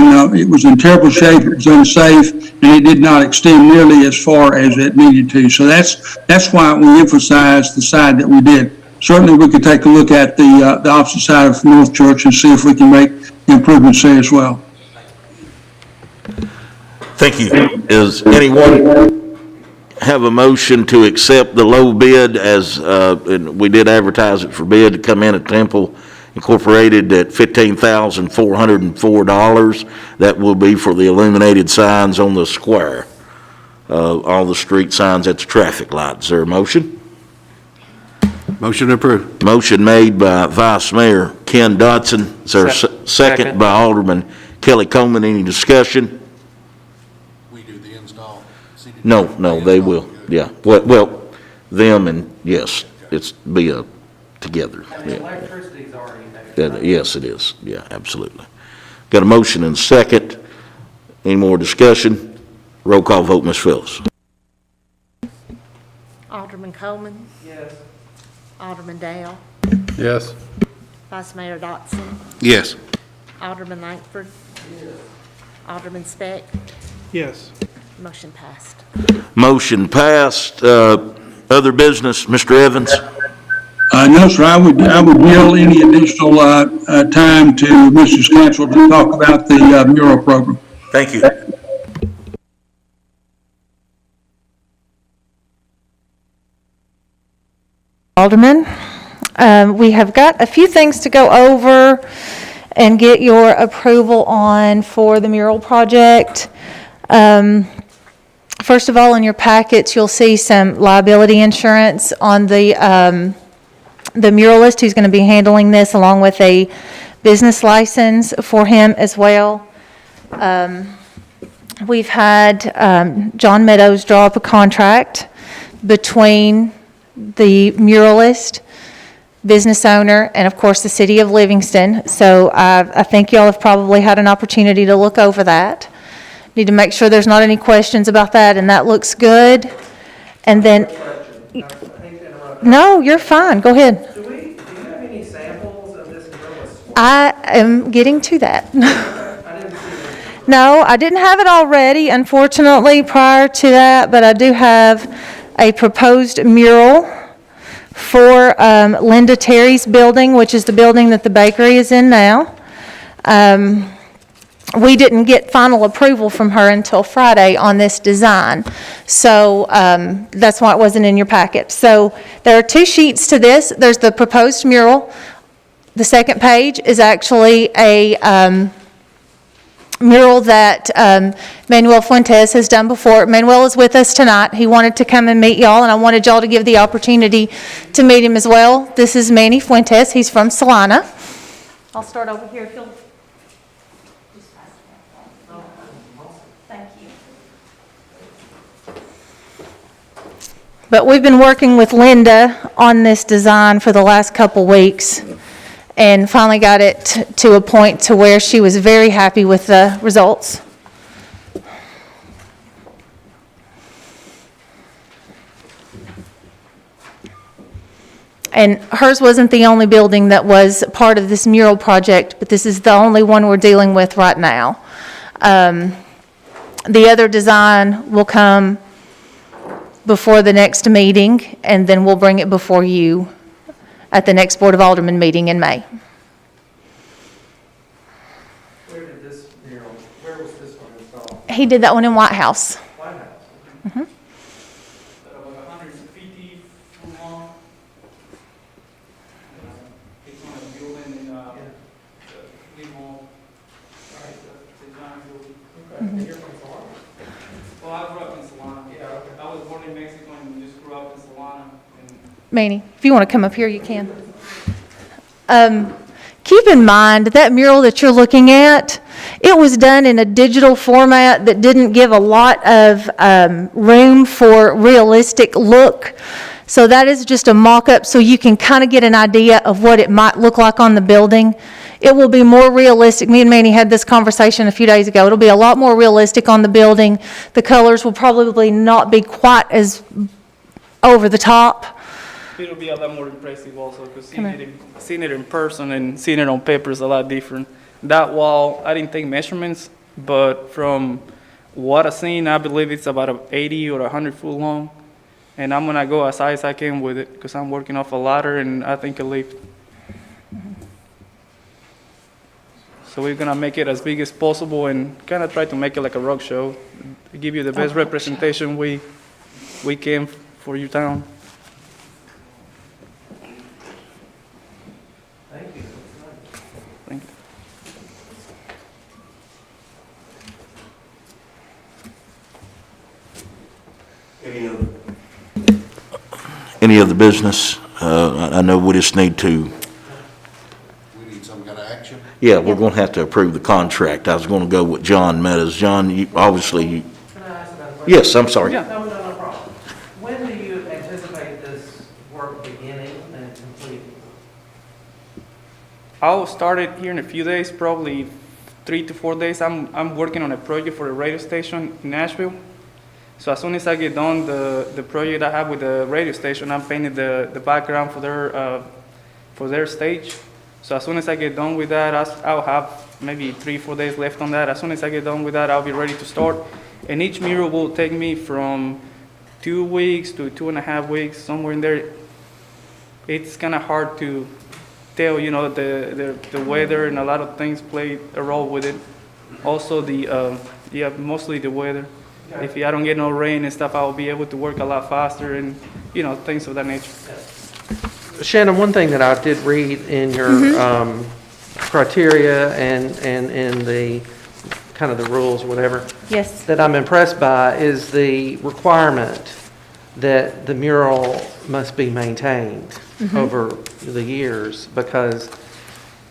K: in terrible shape. It was unsafe, and it did not extend nearly as far as it needed to. So that's why we emphasized the side that we did. Certainly, we could take a look at the opposite side of North Church and see if we can make improvements there as well.
A: Thank you. Does anyone have a motion to accept the low bid as, and we did advertise it for bid to come in at Temple Incorporated at $15,404. That will be for the illuminated signs on the square, all the street signs at the traffic lights. Is there a motion?
G: Motion approved.
A: Motion made by Vice Mayor Ken Dodson. Is there a second by Alderman Kelly Coleman? Any discussion?
G: We do the install.
A: No, they will, yeah. Well, them and, yes, it's be a together.
B: And the electricity's already there.
A: Yes, it is, yeah, absolutely. Got a motion and second. Any more discussion? Roll call vote, Ms. Phillips.
D: Alderman Coleman,
B: Yes.
D: Alderman Dale,
E: Yes.
D: Vice Mayor Dotson,
G: Yes.
D: Alderman Langford, Alderman Speck,
B: Yes.
D: motion passed.
A: Motion passed. Other business, Mr. Evans?
K: No, sir, I would yield any additional time to Mrs. Cancel to talk about the mural program.
A: Thank you.
L: Alderman. We have got a few things to go over and get your approval on for the mural project. First of all, in your packets, you'll see some liability insurance on the muralist who's going to be handling this, along with a business license for him as well. We've had John Meadows draw up a contract between the muralist, business owner, and of course the city of Livingston. So I think y'all have probably had an opportunity to look over that. Need to make sure there's not any questions about that, and that looks good. And then,
B: I hate to interrupt.
L: no, you're fine, go ahead.
B: Do you have any samples of this muralist?
L: I am getting to that.
B: I didn't see them.
L: No, I didn't have it already, unfortunately, prior to that, but I do have a proposed mural for Linda Terry's building, which is the building that the bakery is in now. We didn't get final approval from her until Friday on this design, so that's why it wasn't in your packet. So there are 2 sheets to this. There's the proposed mural. The second page is actually a mural that Manuel Fuentes has done before. Manuel is with us tonight. He wanted to come and meet y'all, and I wanted y'all to give the opportunity to meet him as well. This is Manny Fuentes. He's from Salina. I'll start over here if you'll. Thank you. But we've been working with Linda on this design for the last couple weeks, and finally got it to a point to where she was very happy with the results. And hers wasn't the only building that was part of this mural project, but this is the only one we're dealing with right now. The other design will come before the next meeting, and then we'll bring it before you at the next Board of Aldermen meeting in May.
B: Where was this one installed?
L: He did that one in White House.
B: White House.
L: Mhm.
M: About 150 foot long. It's on a building in, Limon. Right, the giant building.
B: Okay, and you're from Salina?
M: Well, I grew up in Solana. Yeah, okay. I was born in Mexico and just grew up in Solana. And
L: Manny, if you want to come up here, you can. Keep in mind that mural that you're looking at, it was done in a digital format that didn't give a lot of room for realistic look. So that is just a mock-up so you can kind of get an idea of what it might look like on the building. It will be more realistic. Me and Manny had this conversation a few days ago. It'll be a lot more realistic on the building. The colors will probably not be quite as over the top.
M: it'll be a lot more impressive also, because
L: Come
M: seeing it in person and seeing it on paper is a lot different. That wall, I didn't take measurements, but from what I've seen, I believe it's about 80 or 100 foot long. And I'm gonna go as high as I can with it, because I'm working off a ladder and I think a lift. So we're gonna make it as big as possible and kind of try to make it like a rock show, give you the best representation we can for your town.
B: Thank you.
M: Thank you.
A: Any other business? I know we just need to,
N: We need some kind of action.
A: yeah, we're going to have to approve the contract. I was going to go with John Meadows. John, obviously,
B: Can I ask about a question?
A: yes, I'm sorry.
B: No problem. When do you anticipate this work beginning and completing?
M: I'll start it here in a few days, probably 3 to 4 days. I'm working on a project for a radio station in Nashville. So as soon as I get done the project I have with the radio station, I'm painting the background for their stage. So as soon as I get done with that, I'll have maybe 3-4 days left on that. As soon as I get done with that, I'll be ready to start. And each mural will take me from 2 weeks to 2.5 weeks, somewhere in there. It's kind of hard to tell, the weather and a lot of things play a role with it. Also mostly the weather. If I don't get no rain and stuff, I'll be able to work a lot faster and, things of that nature.
B: Yes. Shannon, one thing that I did read in your criteria and in the, kind of the rules, whatever,
L: Yes.
B: that I'm impressed by is the requirement that the mural must be maintained over the years, because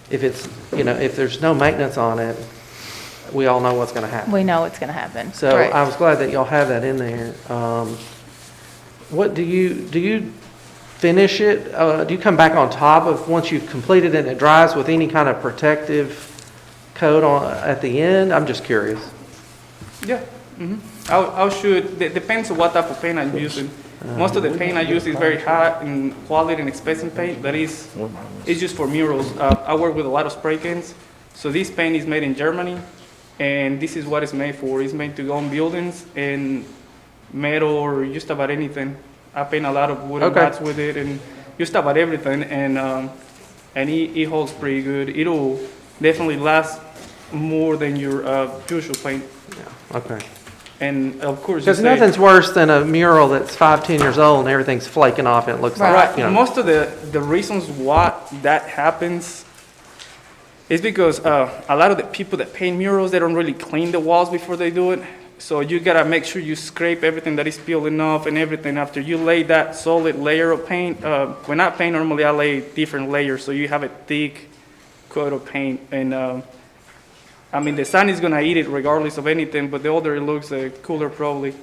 B: if it's, if there's no maintenance on it, we all know what's going to happen.
L: We know it's going to happen.
B: So
L: Correct.
B: I was glad that y'all have that in there. What do you finish it? Do you come back on top of, once you've completed it and it dries, with any kind of protective coat on at the end? I'm just curious.
M: Yeah. I'll shoot. Depends on what type of paint I'm using. Most of the paint I use is very high in quality and expensive paint, but it's just for murals. I work with a lot of spray cans. So this paint is made in Germany, and this is what it's made for. It's made to go on buildings and metal or just about anything. I paint a lot of wooden bats with it and just about everything, and it holds pretty good. It'll definitely last more than your usual paint.
B: Yeah. Okay.
M: And of course,
B: Because nothing's worse than a mural that's 5-10 years old and everything's flaking off and it looks like,
M: Most of the reasons why that happens is because a lot of the people that paint murals, they don't really clean the walls before they do it. So you gotta make sure you scrape everything that is peeling off and everything after you lay that solid layer of paint. When I paint, normally I lay different layers, so you have a thick coat of paint. And I mean, the sun is gonna eat it regardless of anything, but the older it looks, the cooler probably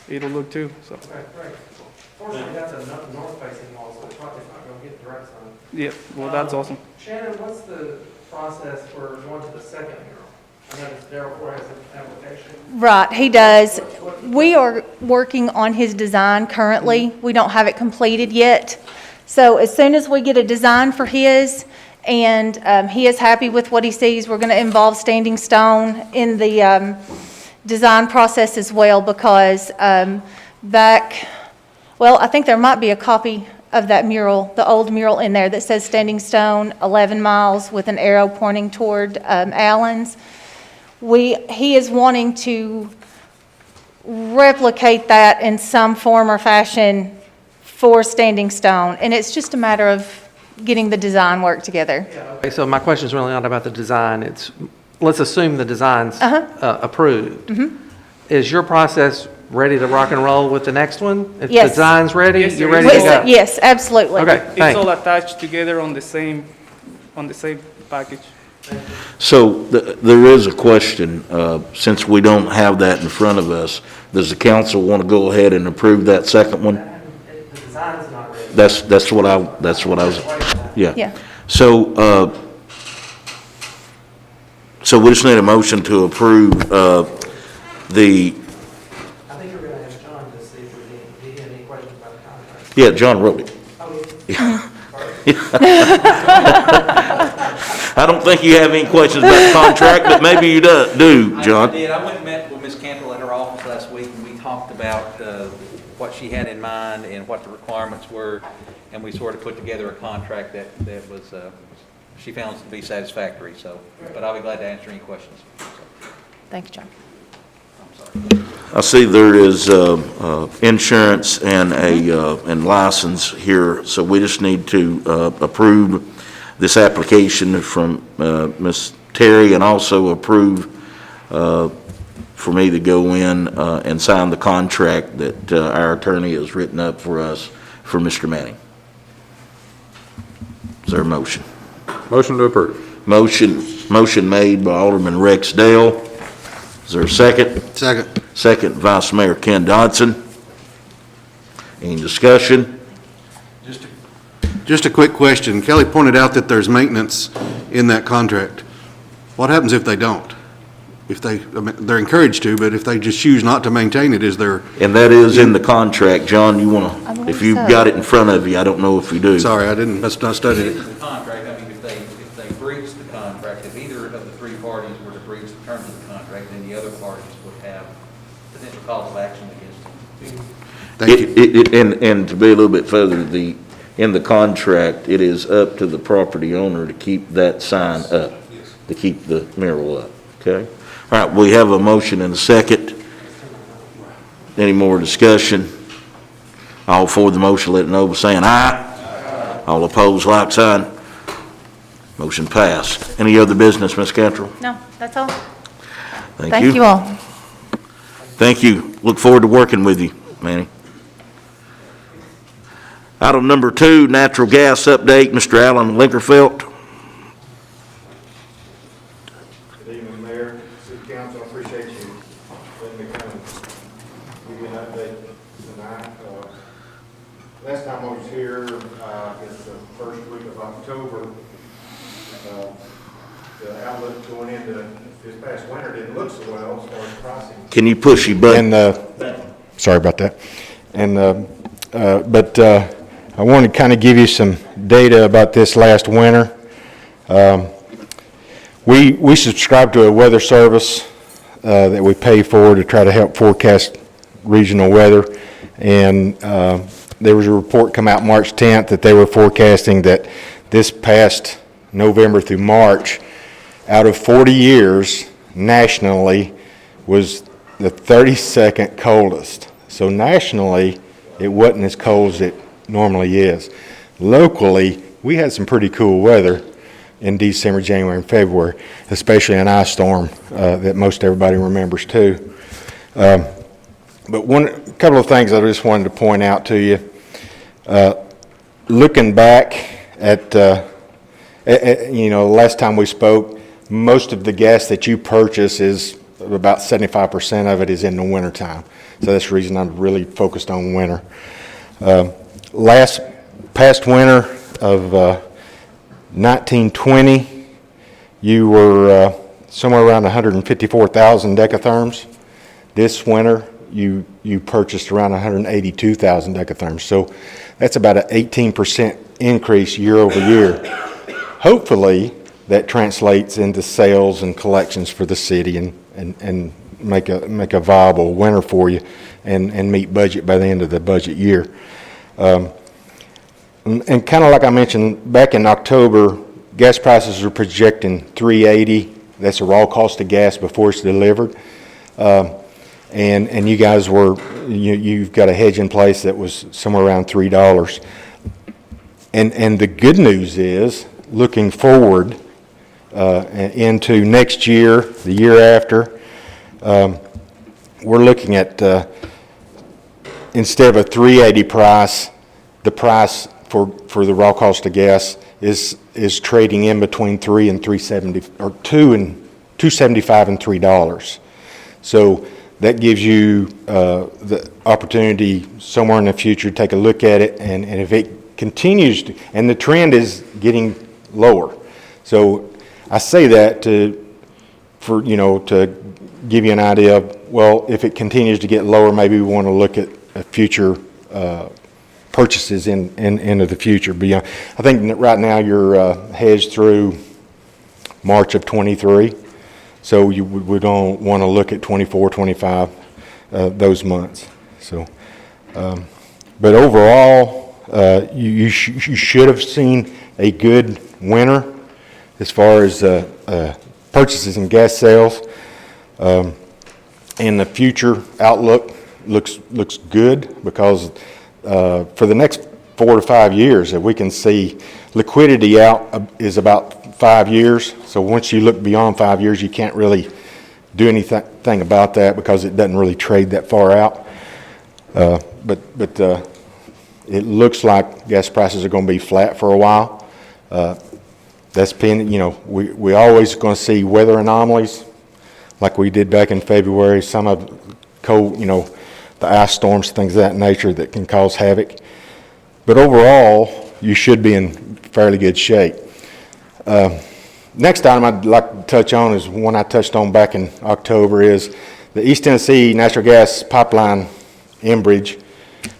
M: it'll look too. So.
B: Okay, great. Fortunately, that's a north-facing wall, so it's not gonna get direct sun.
M: Yeah, well, that's awesome.
B: Shannon, what's the process for going to the second mural? I noticed Darryl Ford has an application.
L: Right, he does. We are working on his design currently. We don't have it completed yet. So as soon as we get a design for his, and he is happy with what he sees, we're going to involve Standing Stone in the design process as well, because I think there might be a copy of that mural, the old mural in there that says Standing Stone, 11 miles with an arrow pointing toward Allen's. He is wanting to replicate that in some form or fashion for Standing Stone, and it's just a matter of getting the design work together.
B: Okay, so my question is really not about the design. It's, let's assume the design's approved. Is your process ready to rock and roll with the next one? If
L: Yes.
B: the design's ready,
M: Yes,
B: you're
M: sir.
B: ready to go?
L: Yes, absolutely.
B: Okay,
M: It's
B: thanks.
M: all attached together on the same package.
A: So there is a question, since we don't have that in front of us, does the council want to go ahead and approve that second one?
B: The design's not ready.
A: That's what I was, yeah.
L: Yeah.
A: So we just need a motion to approve,
B: I think we're going to ask John to see if he had any questions about the contract.
A: yeah, John wrote it. I don't think you have any questions about the contract, but maybe you do, John.
H: I did. I went and met with Ms. Cantrell at her office last week, and we talked about what she had in mind and what the requirements were, and we sort of put together a contract that was, she found to be satisfactory, so, but I'll be glad to answer any questions.
L: Thank you, John.
A: I see there is insurance and and license here, so we just need to approve this application from Ms. Terry, and also approve for me to go in and sign the contract that our attorney has written up for us for Mr. Manning. Is there a motion?
E: Motion to approve.
A: Motion made by Alderman Rex Dale. Is there a second?
N: Second.
A: Second, Vice Mayor Ken Dodson. Any discussion?
G: Just a quick question. Kelly pointed out that there's maintenance in that contract. What happens if they don't? If they're encouraged to, but if they just choose not to maintain it, is there?
A: And that is in the contract. John, you want
L: I
A: to,
L: believe
A: if you've
L: so.
A: got it in front of you, I don't know if you do.
G: Sorry, I studied
H: It's
G: it.
H: the contract, I mean, if they breach the contract, if either of the three parties were to breach the terms of the contract, then the other parties would have potential cause of action against them.
G: Thank you.
A: And to be a little bit further, in the contract, it is up to the property owner to keep that sign up, to keep the mural up, okay? All right, we have a motion and a second. Any more discussion? All for the motion, let it know by saying aye. All opposed, like sign. Motion passed. Any other business, Ms. Cantrell?
L: No, that's all.
A: Thank you.
L: all.
A: Thank you. Look forward to working with you, Manny. Item number 2, natural gas update, Mr. Allen Linkerfeld.
O: Good evening, Mayor, City Council, I appreciate you letting me come and give you an update tonight. Last time I was here, it's the first week of October. The outlook going into this past winter didn't look so well as far as pricing.
A: Can you push your button?
O: Sorry about that. But I want to kind of give you some data about this last winter. We subscribe to a weather service that we pay for to try to help forecast regional weather. And there was a report come out March 10th that they were forecasting that this past November through March, out of 40 years nationally, was the 32nd coldest. So nationally, it wasn't as cold as it normally is. Locally, we had some pretty cool weather in December, January, and February, especially an ice storm that most everybody remembers too. But a couple of things I just wanted to point out to you. Looking back at last time we spoke, most of the gas that you purchase is about 75% of it is in the wintertime. So that's the reason I'm really focused on winter. Past winter of 1920, you were somewhere around 154,000 decatherms. This winter, you purchased around 182,000 decatherms. So that's about an 18% increase year over year. Hopefully, that translates into sales and collections for the city and make a viable winter for you and meet budget by the end of the budget year. And kind of like I mentioned, back in October, gas prices are projecting $3.80. That's a raw cost of gas before it's delivered. And you guys you've got a hedge in place that was somewhere around $3. And the good news is, looking forward into next year, the year after, we're looking at, instead of a $3.80 price, the price for the raw cost of gas is trading in between $3 and $3.70, or $2.75 and $3. So that gives you the opportunity somewhere in the future to take a look at it, and if it continues to, and the trend is getting lower. So I say that to give you an idea of, well, if it continues to get lower, maybe we want to look at future purchases into the future. Beyond, I think that right now you're hedged through March of 23, so we don't want to look at 24, 25, those months. So, but overall, you should have seen a good winter as far as purchases and gas sales. And the future outlook looks good, because for the next 4 to 5 years, that we can see liquidity out is about 5 years. So once you look beyond 5 years, you can't really do anything about that because it doesn't really trade that far out. But it looks like gas prices are going to be flat for a while. That's been, we always going to see weather anomalies like we did back in February. Some of cold, the ice storms, things of that nature that can cause havoc. But overall, you should be in fairly good shape. Next item I'd like to touch on is one I touched on back in October, is the East Tennessee Natural Gas Pipeline Enbridge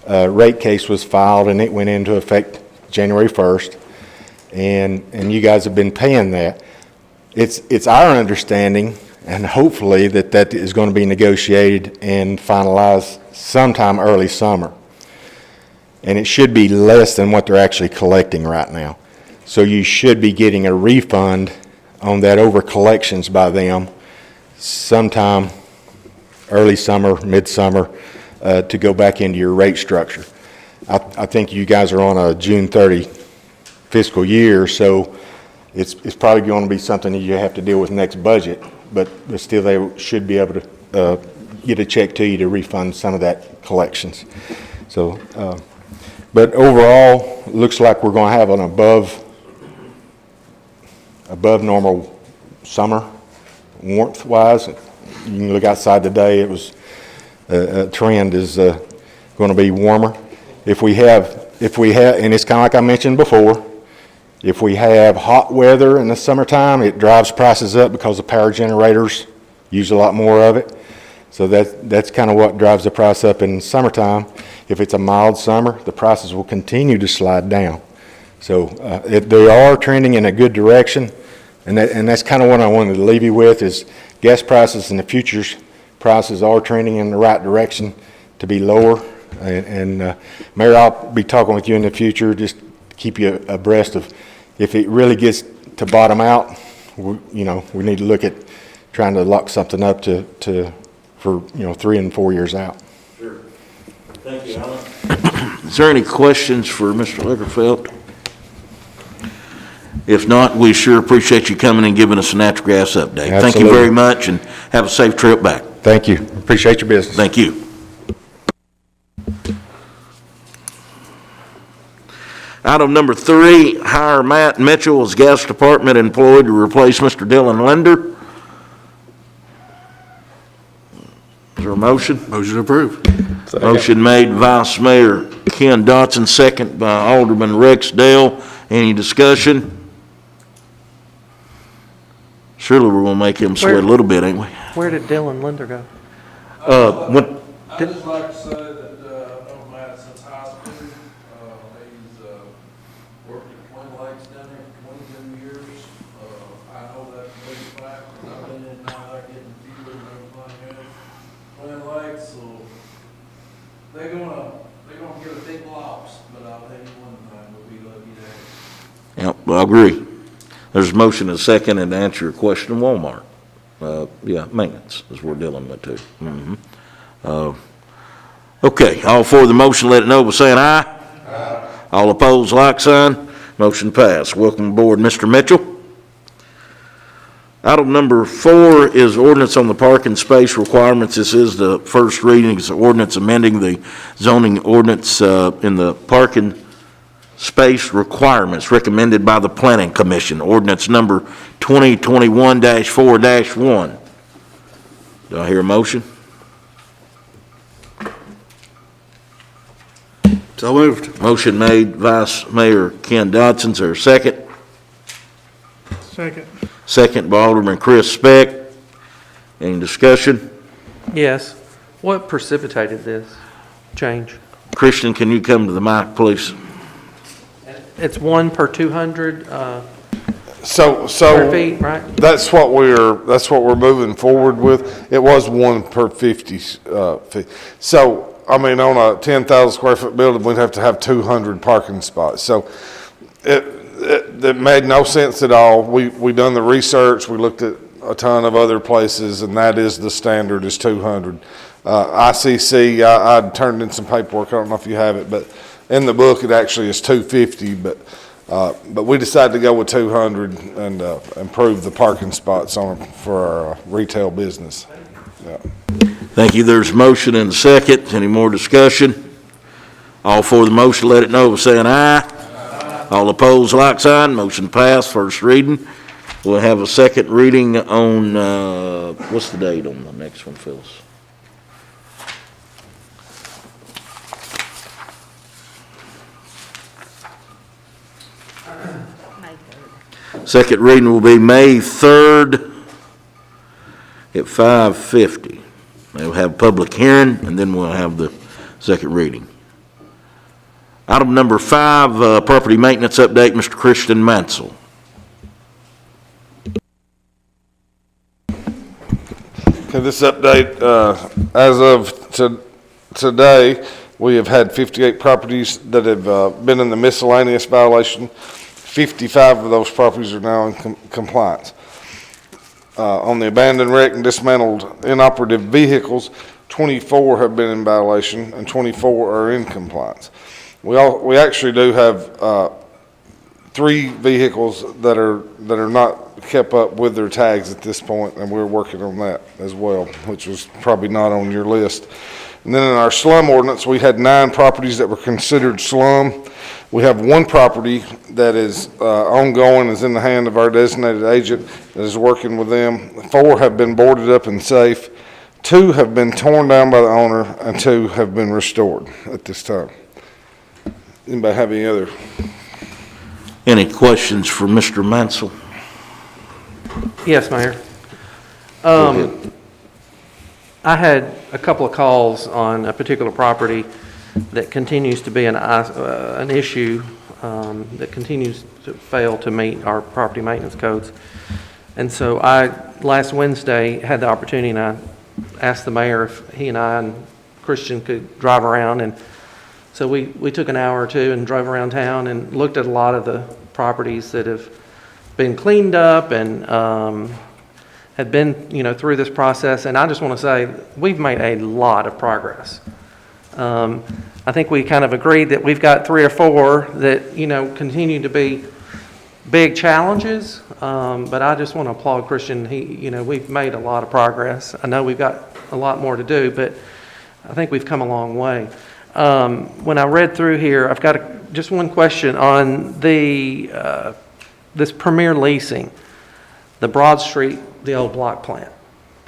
O: rate case was filed, and it went into effect January 1st. And you guys have been paying that. It's our understanding, and hopefully that is going to be negotiated and finalized sometime early summer. And it should be less than what they're actually collecting right now. So you should be getting a refund on that over collections by them sometime early summer, midsummer, to go back into your rate structure. I think you guys are on a June 30 fiscal year, so it's probably going to be something that you have to deal with next budget, but still they should be able to get a check to you to refund some of that collections. So, but overall, it looks like we're going to have an above normal summer warmth wise. You can look outside today, it was trend is going to be warmer. If we have, and it's kind of like I mentioned before, if we have hot weather in the summertime, it drives prices up because the power generators use a lot more of it. So that's kind of what drives the price up in summertime. If it's a mild summer, the prices will continue to slide down. So they are trending in a good direction, and that's kind of what I wanted to leave you with is gas prices and the futures prices are trending in the right direction to be lower. And Mayor, I'll be talking with you in the future, just to keep you abreast of if it really gets to bottom out. We need to look at trying to lock something up for 3 and 4 years out.
A: Sure. Thank you, Alan. Is there any questions for Mr. Lickerfeld? If not, we sure appreciate you coming and giving us a natural gas update.
O: Absolutely.
A: Thank you very much, and have a safe trip back.
O: Thank you. Appreciate your business.
A: Thank you. Item number 3, hire Matt Mitchell as gas department employee to replace Mr. Dylan Linder. Is there a motion?
G: Motion approved.
A: Motion made, Vice Mayor Ken Dotson, second by Alderman Rex Dale. Any discussion? Surely we're gonna make him sweat a little bit, ain't we?
B: Where did Dylan Linder go?
P: I'd just like to say that, I've known Matt since high school. He's, worked at Twin Lakes down there for 22 years. I know that for a fact, and I've been in and out there getting fuel and everything else. Twin Lakes, so they're gonna get a big loss, but I'll tell you one thing, we'll be lucky to have it.
A: Yep, I agree. There's a motion and a second, and to answer your question, Walmart. Maintenance is what we're dealing with too. Okay, all for the motion, let it know by saying aye. Aye. All opposed, like sign. Motion passed. Welcome aboard, Mr. Mitchell. Item number 4 is ordinance on the parking space requirements. This is the first reading. It's ordinance amending the zoning ordinance in the parking space requirements recommended by the Planning Commission. Ordinance number 2021-4-1. Do I hear a motion?
G: So moved.
A: Motion made, Vice Mayor Ken Dodson. Is there a second?
P: Second.
A: Second by Alderman Chris Speck. Any discussion?
B: Yes. What precipitated this change?
A: Christian, can you come to the mic, please?
B: It's 1 per 200
C: So
B: square feet, right?
C: that's what we're moving forward with. It was 1 per 50 feet. So, I mean, on a 10,000 square foot building, we'd have to have 200 parking spots. So it made no sense at all. We done the research, we looked at a ton of other places, and that is the standard is 200. ICC, I turned in some paperwork, I don't know if you have it, but in the book, it actually is 250, but we decided to go with 200 and improve the parking spots for our retail business. Yeah.
A: Thank you. There's a motion and a second. Any more discussion? All for the motion, let it know by saying aye. Aye. All opposed, like sign. Motion passed. First reading. We'll have a second reading on, what's the date on the next one, Phyllis? Second reading will be May 3rd at 5:50. We'll have public hearing, and then we'll have the second reading. Item number 5, property maintenance update, Mr. Christian Mansell.
C: Okay, this update, as of today, we have had 58 properties that have been in the miscellaneous violation. 55 of those properties are now in compliance. On the abandoned, wrecked, and dismantled inoperative vehicles, 24 have been in violation and 24 are in compliance. We actually do have 3 vehicles that are not kept up with their tags at this point, and we're working on that as well, which was probably not on your list. And then in our slum ordinance, we had 9 properties that were considered slum. We have 1 property that is ongoing, is in the hand of our designated agent that is working with them. 4 have been boarded up and safe. 2 have been torn down by the owner, and 2 have been restored at this time. Anybody have any other?
A: Any questions for Mr. Mansell?
B: Yes, Mayor.
A: Go ahead.
B: I had a couple of calls on a particular property that continues to be an issue that continues to fail to meet our property maintenance codes. And so last Wednesday, had the opportunity, and I asked the mayor if he and I and Christian could drive around. And so we took an hour or two and drove around town and looked at a lot of the properties that have been cleaned up and had been, through this process. And I just want to say, we've made a lot of progress. I think we kind of agreed that we've got 3 or 4 that, continue to be big challenges. But I just want to applaud Christian. We've made a lot of progress. I know we've got a lot more to do, but I think we've come a long way. When I read through here, I've got just one question on this Premier Leasing, the Broad Street, the old block plant.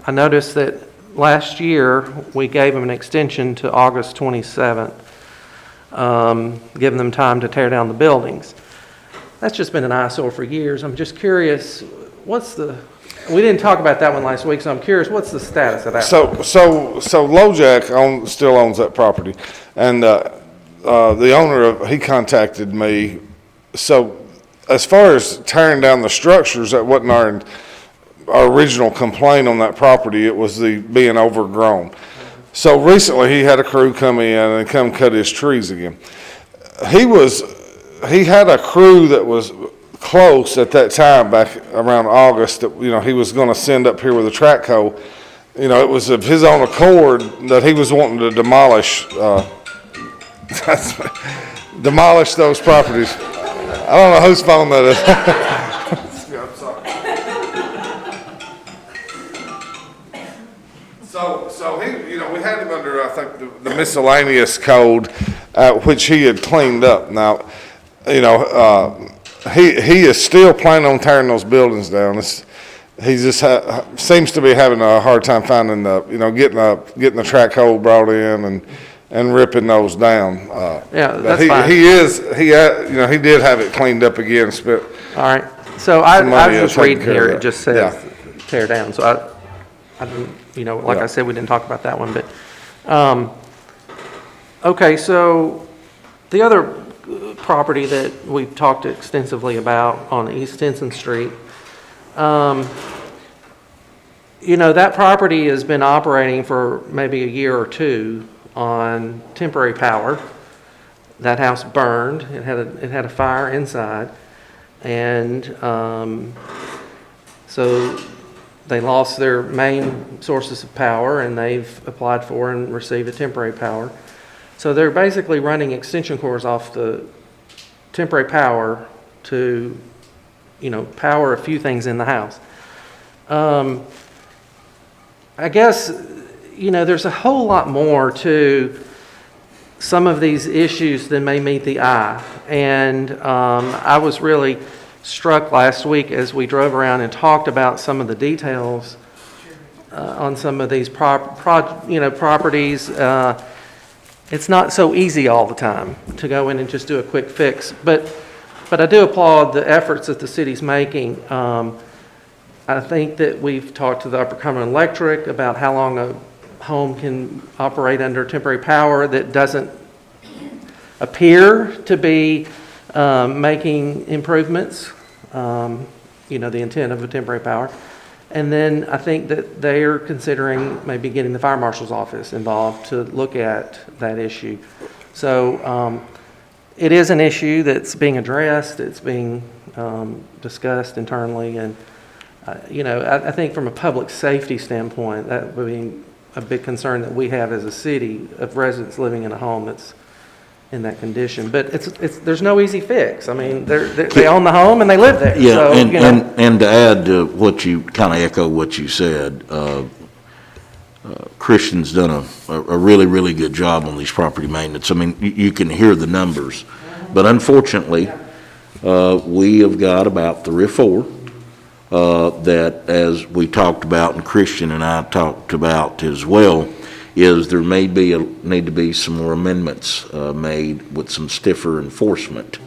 B: I noticed that last year we gave them an extension to August 27th, giving them time to tear down the buildings. That's just been an eyesore for years. I'm just curious, we didn't talk about that one last week, so I'm curious, what's the status of that?
C: So LoJack still owns that property, and the owner he contacted me. So as far as tearing down the structures, that wasn't our original complaint on that property. It was the being overgrown. So recently he had a crew come in and come cut his trees again. He had a crew that was close at that time, back around August, that, he was going to send up here with a track hoe. It was of his own accord that he was wanting to demolish those properties. I don't know whose phone that is. I'm sorry. So he, we had him under, I think, the miscellaneous code, which he had cleaned up. Now, he is still planning on tearing those buildings down. He just seems to be having a hard time finding getting the track hole brought in and ripping those down.
B: Yeah, that's fine.
C: He did have it cleaned up again.
B: All right. So I was just reading here, it just says tear down. So I didn't, like I said, we didn't talk about that one, but, okay, so the other property that we've talked extensively about on East Stinson Street, that property has been operating for maybe a year or 2 on temporary power. That house burned. It had a fire inside, and so they lost their main sources of power, and they've applied for and received a temporary power. So they're basically running extension cords off the temporary power to, power a few things in the house. I guess, there's a whole lot more to some of these issues than may meet the eye. And I was really struck last week as we drove around and talked about some of the details on some of these properties. It's not so easy all the time to go in and just do a quick fix, but I do applaud the efforts that the city's making. I think that we've talked to the Upper Cumberland Electric about how long a home can operate under temporary power that doesn't appear to be making improvements, the intent of a temporary power. And then I think that they are considering maybe getting the fire marshal's office involved to look at that issue. So it is an issue that's being addressed. It's being discussed internally. And, I think from a public safety standpoint, that would be a big concern that we have as a city of residents living in a home that's in that condition. But there's no easy fix. I mean, they own the home and they live there.
A: Yeah,
B: So, you know.
A: and to add to what you, kind of echo what you said, Christian's done a really, really good job on these property maintenance. I mean, you can hear the numbers. But unfortunately, we have got about 3 or 4 that, as we talked about, and Christian and I talked about as well, is there may be need to be some more amendments made with some stiffer enforcement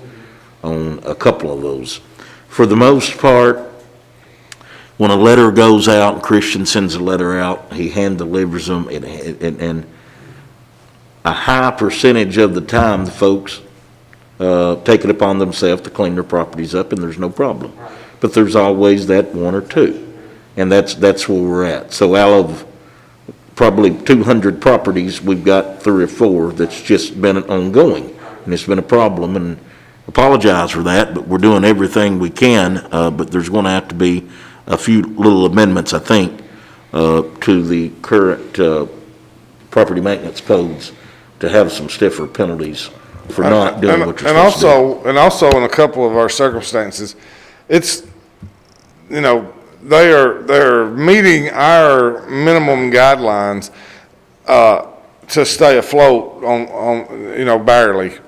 A: on a couple of those. For the most part, when a letter goes out, and Christian sends a letter out, he hand delivers them, and a high percentage of the time, the folks take it upon themselves to clean their properties up, and there's no problem. But there's always that 1 or 2, and that's where we're at. So out of probably 200 properties, we've got 3 or 4 that's just been ongoing, and it's been a problem, and apologize for that, but we're doing everything we can, but there's going to have to be a few little amendments, I think, to the current property maintenance codes to have some stiffer penalties for not doing what you're supposed to do.
C: And also in a couple of our circumstances, it's, you know, they're meeting our minimum guidelines to stay afloat on you know, barely.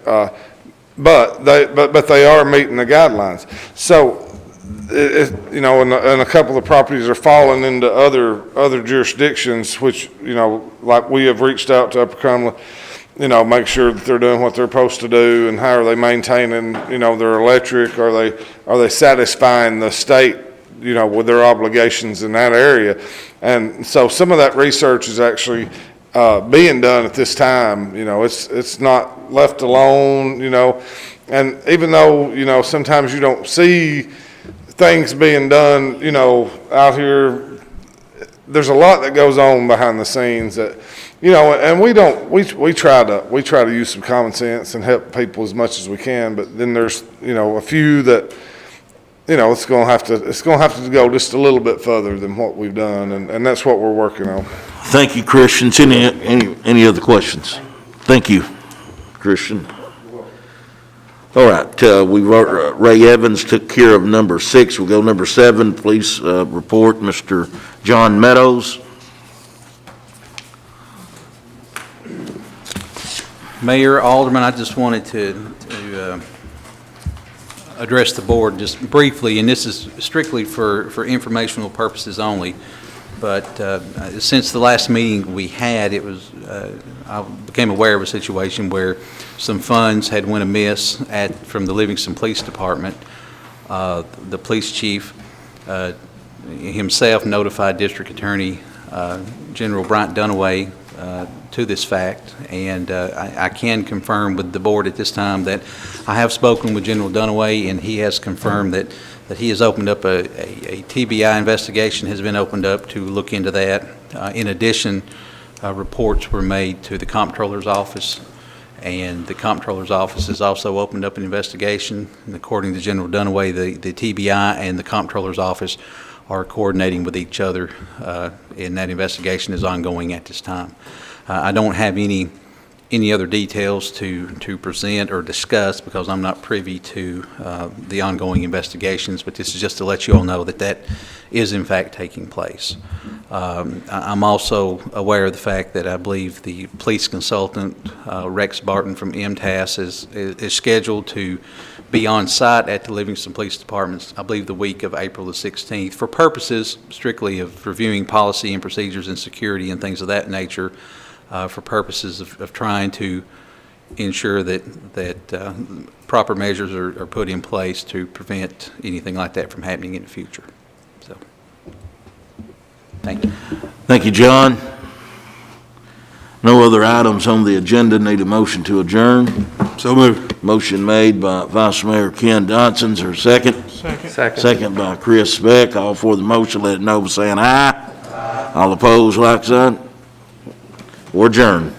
C: But they are meeting the guidelines. So, you know, and a couple of properties are falling into other jurisdictions, which, you know, like we have reached out to Upper Cumberland, you know, make sure that they're doing what they're supposed to do, and how are they maintaining, you know, their electric, are they satisfying the state, you know, with their obligations in that area. And so some of that research is actually being done at this time. You know, it's not left alone, you know, and even though, you know, sometimes you don't see things being done, you know, out here, there's a lot that goes on behind the scenes that, you know, and we try to use some common sense and help people as much as we can, but then there's, you know, a few that, you know, it's going to have to go just a little bit further than what we've done, and that's what we're working on.
A: Thank you, Christian. Any other questions? Thank you, Christian. All right, Ray Evans took care of number 6. We'll go number 7. Police report, Mr. John Meadows.
H: Mayor, Alderman, I just wanted to address the board just briefly, and this is strictly for informational purposes only. But since the last meeting we had, I became aware of a situation where some funds had went amiss from the Livingston Police Department. The police chief himself notified District Attorney General Bryant Dunaway to this fact, and I can confirm with the board at this time that I have spoken with General Dunaway, and he has confirmed that he has opened up a TBI investigation has been opened up to look into that. In addition, reports were made to the Comptroller's Office, and the Comptroller's Office has also opened up an investigation. And according to General Dunaway, the TBI and the Comptroller's Office are coordinating with each other, and that investigation is ongoing at this time. I don't have any other details to present or discuss because I'm not privy to the ongoing investigations, but this is just to let you all know that is in fact taking place. I'm also aware of the fact that I believe the police consultant, Rex Barton from MTAS, is scheduled to be on site at the Livingston Police Department, I believe the week of April the 16th, for purposes strictly of reviewing policy and procedures and security and things of that nature, for purposes of trying to ensure that proper measures are put in place to prevent anything like that from happening in the future. So, thank you.
A: Thank you, John. No other items on the agenda. Need a motion to adjourn.
G: So moved.
A: Motion made by Vice Mayor Ken Dodson. Is there a second?
B: Second.
A: Second by Chris Beck. All for the motion, let it know by saying aye. All opposed, like sign. We're adjourned.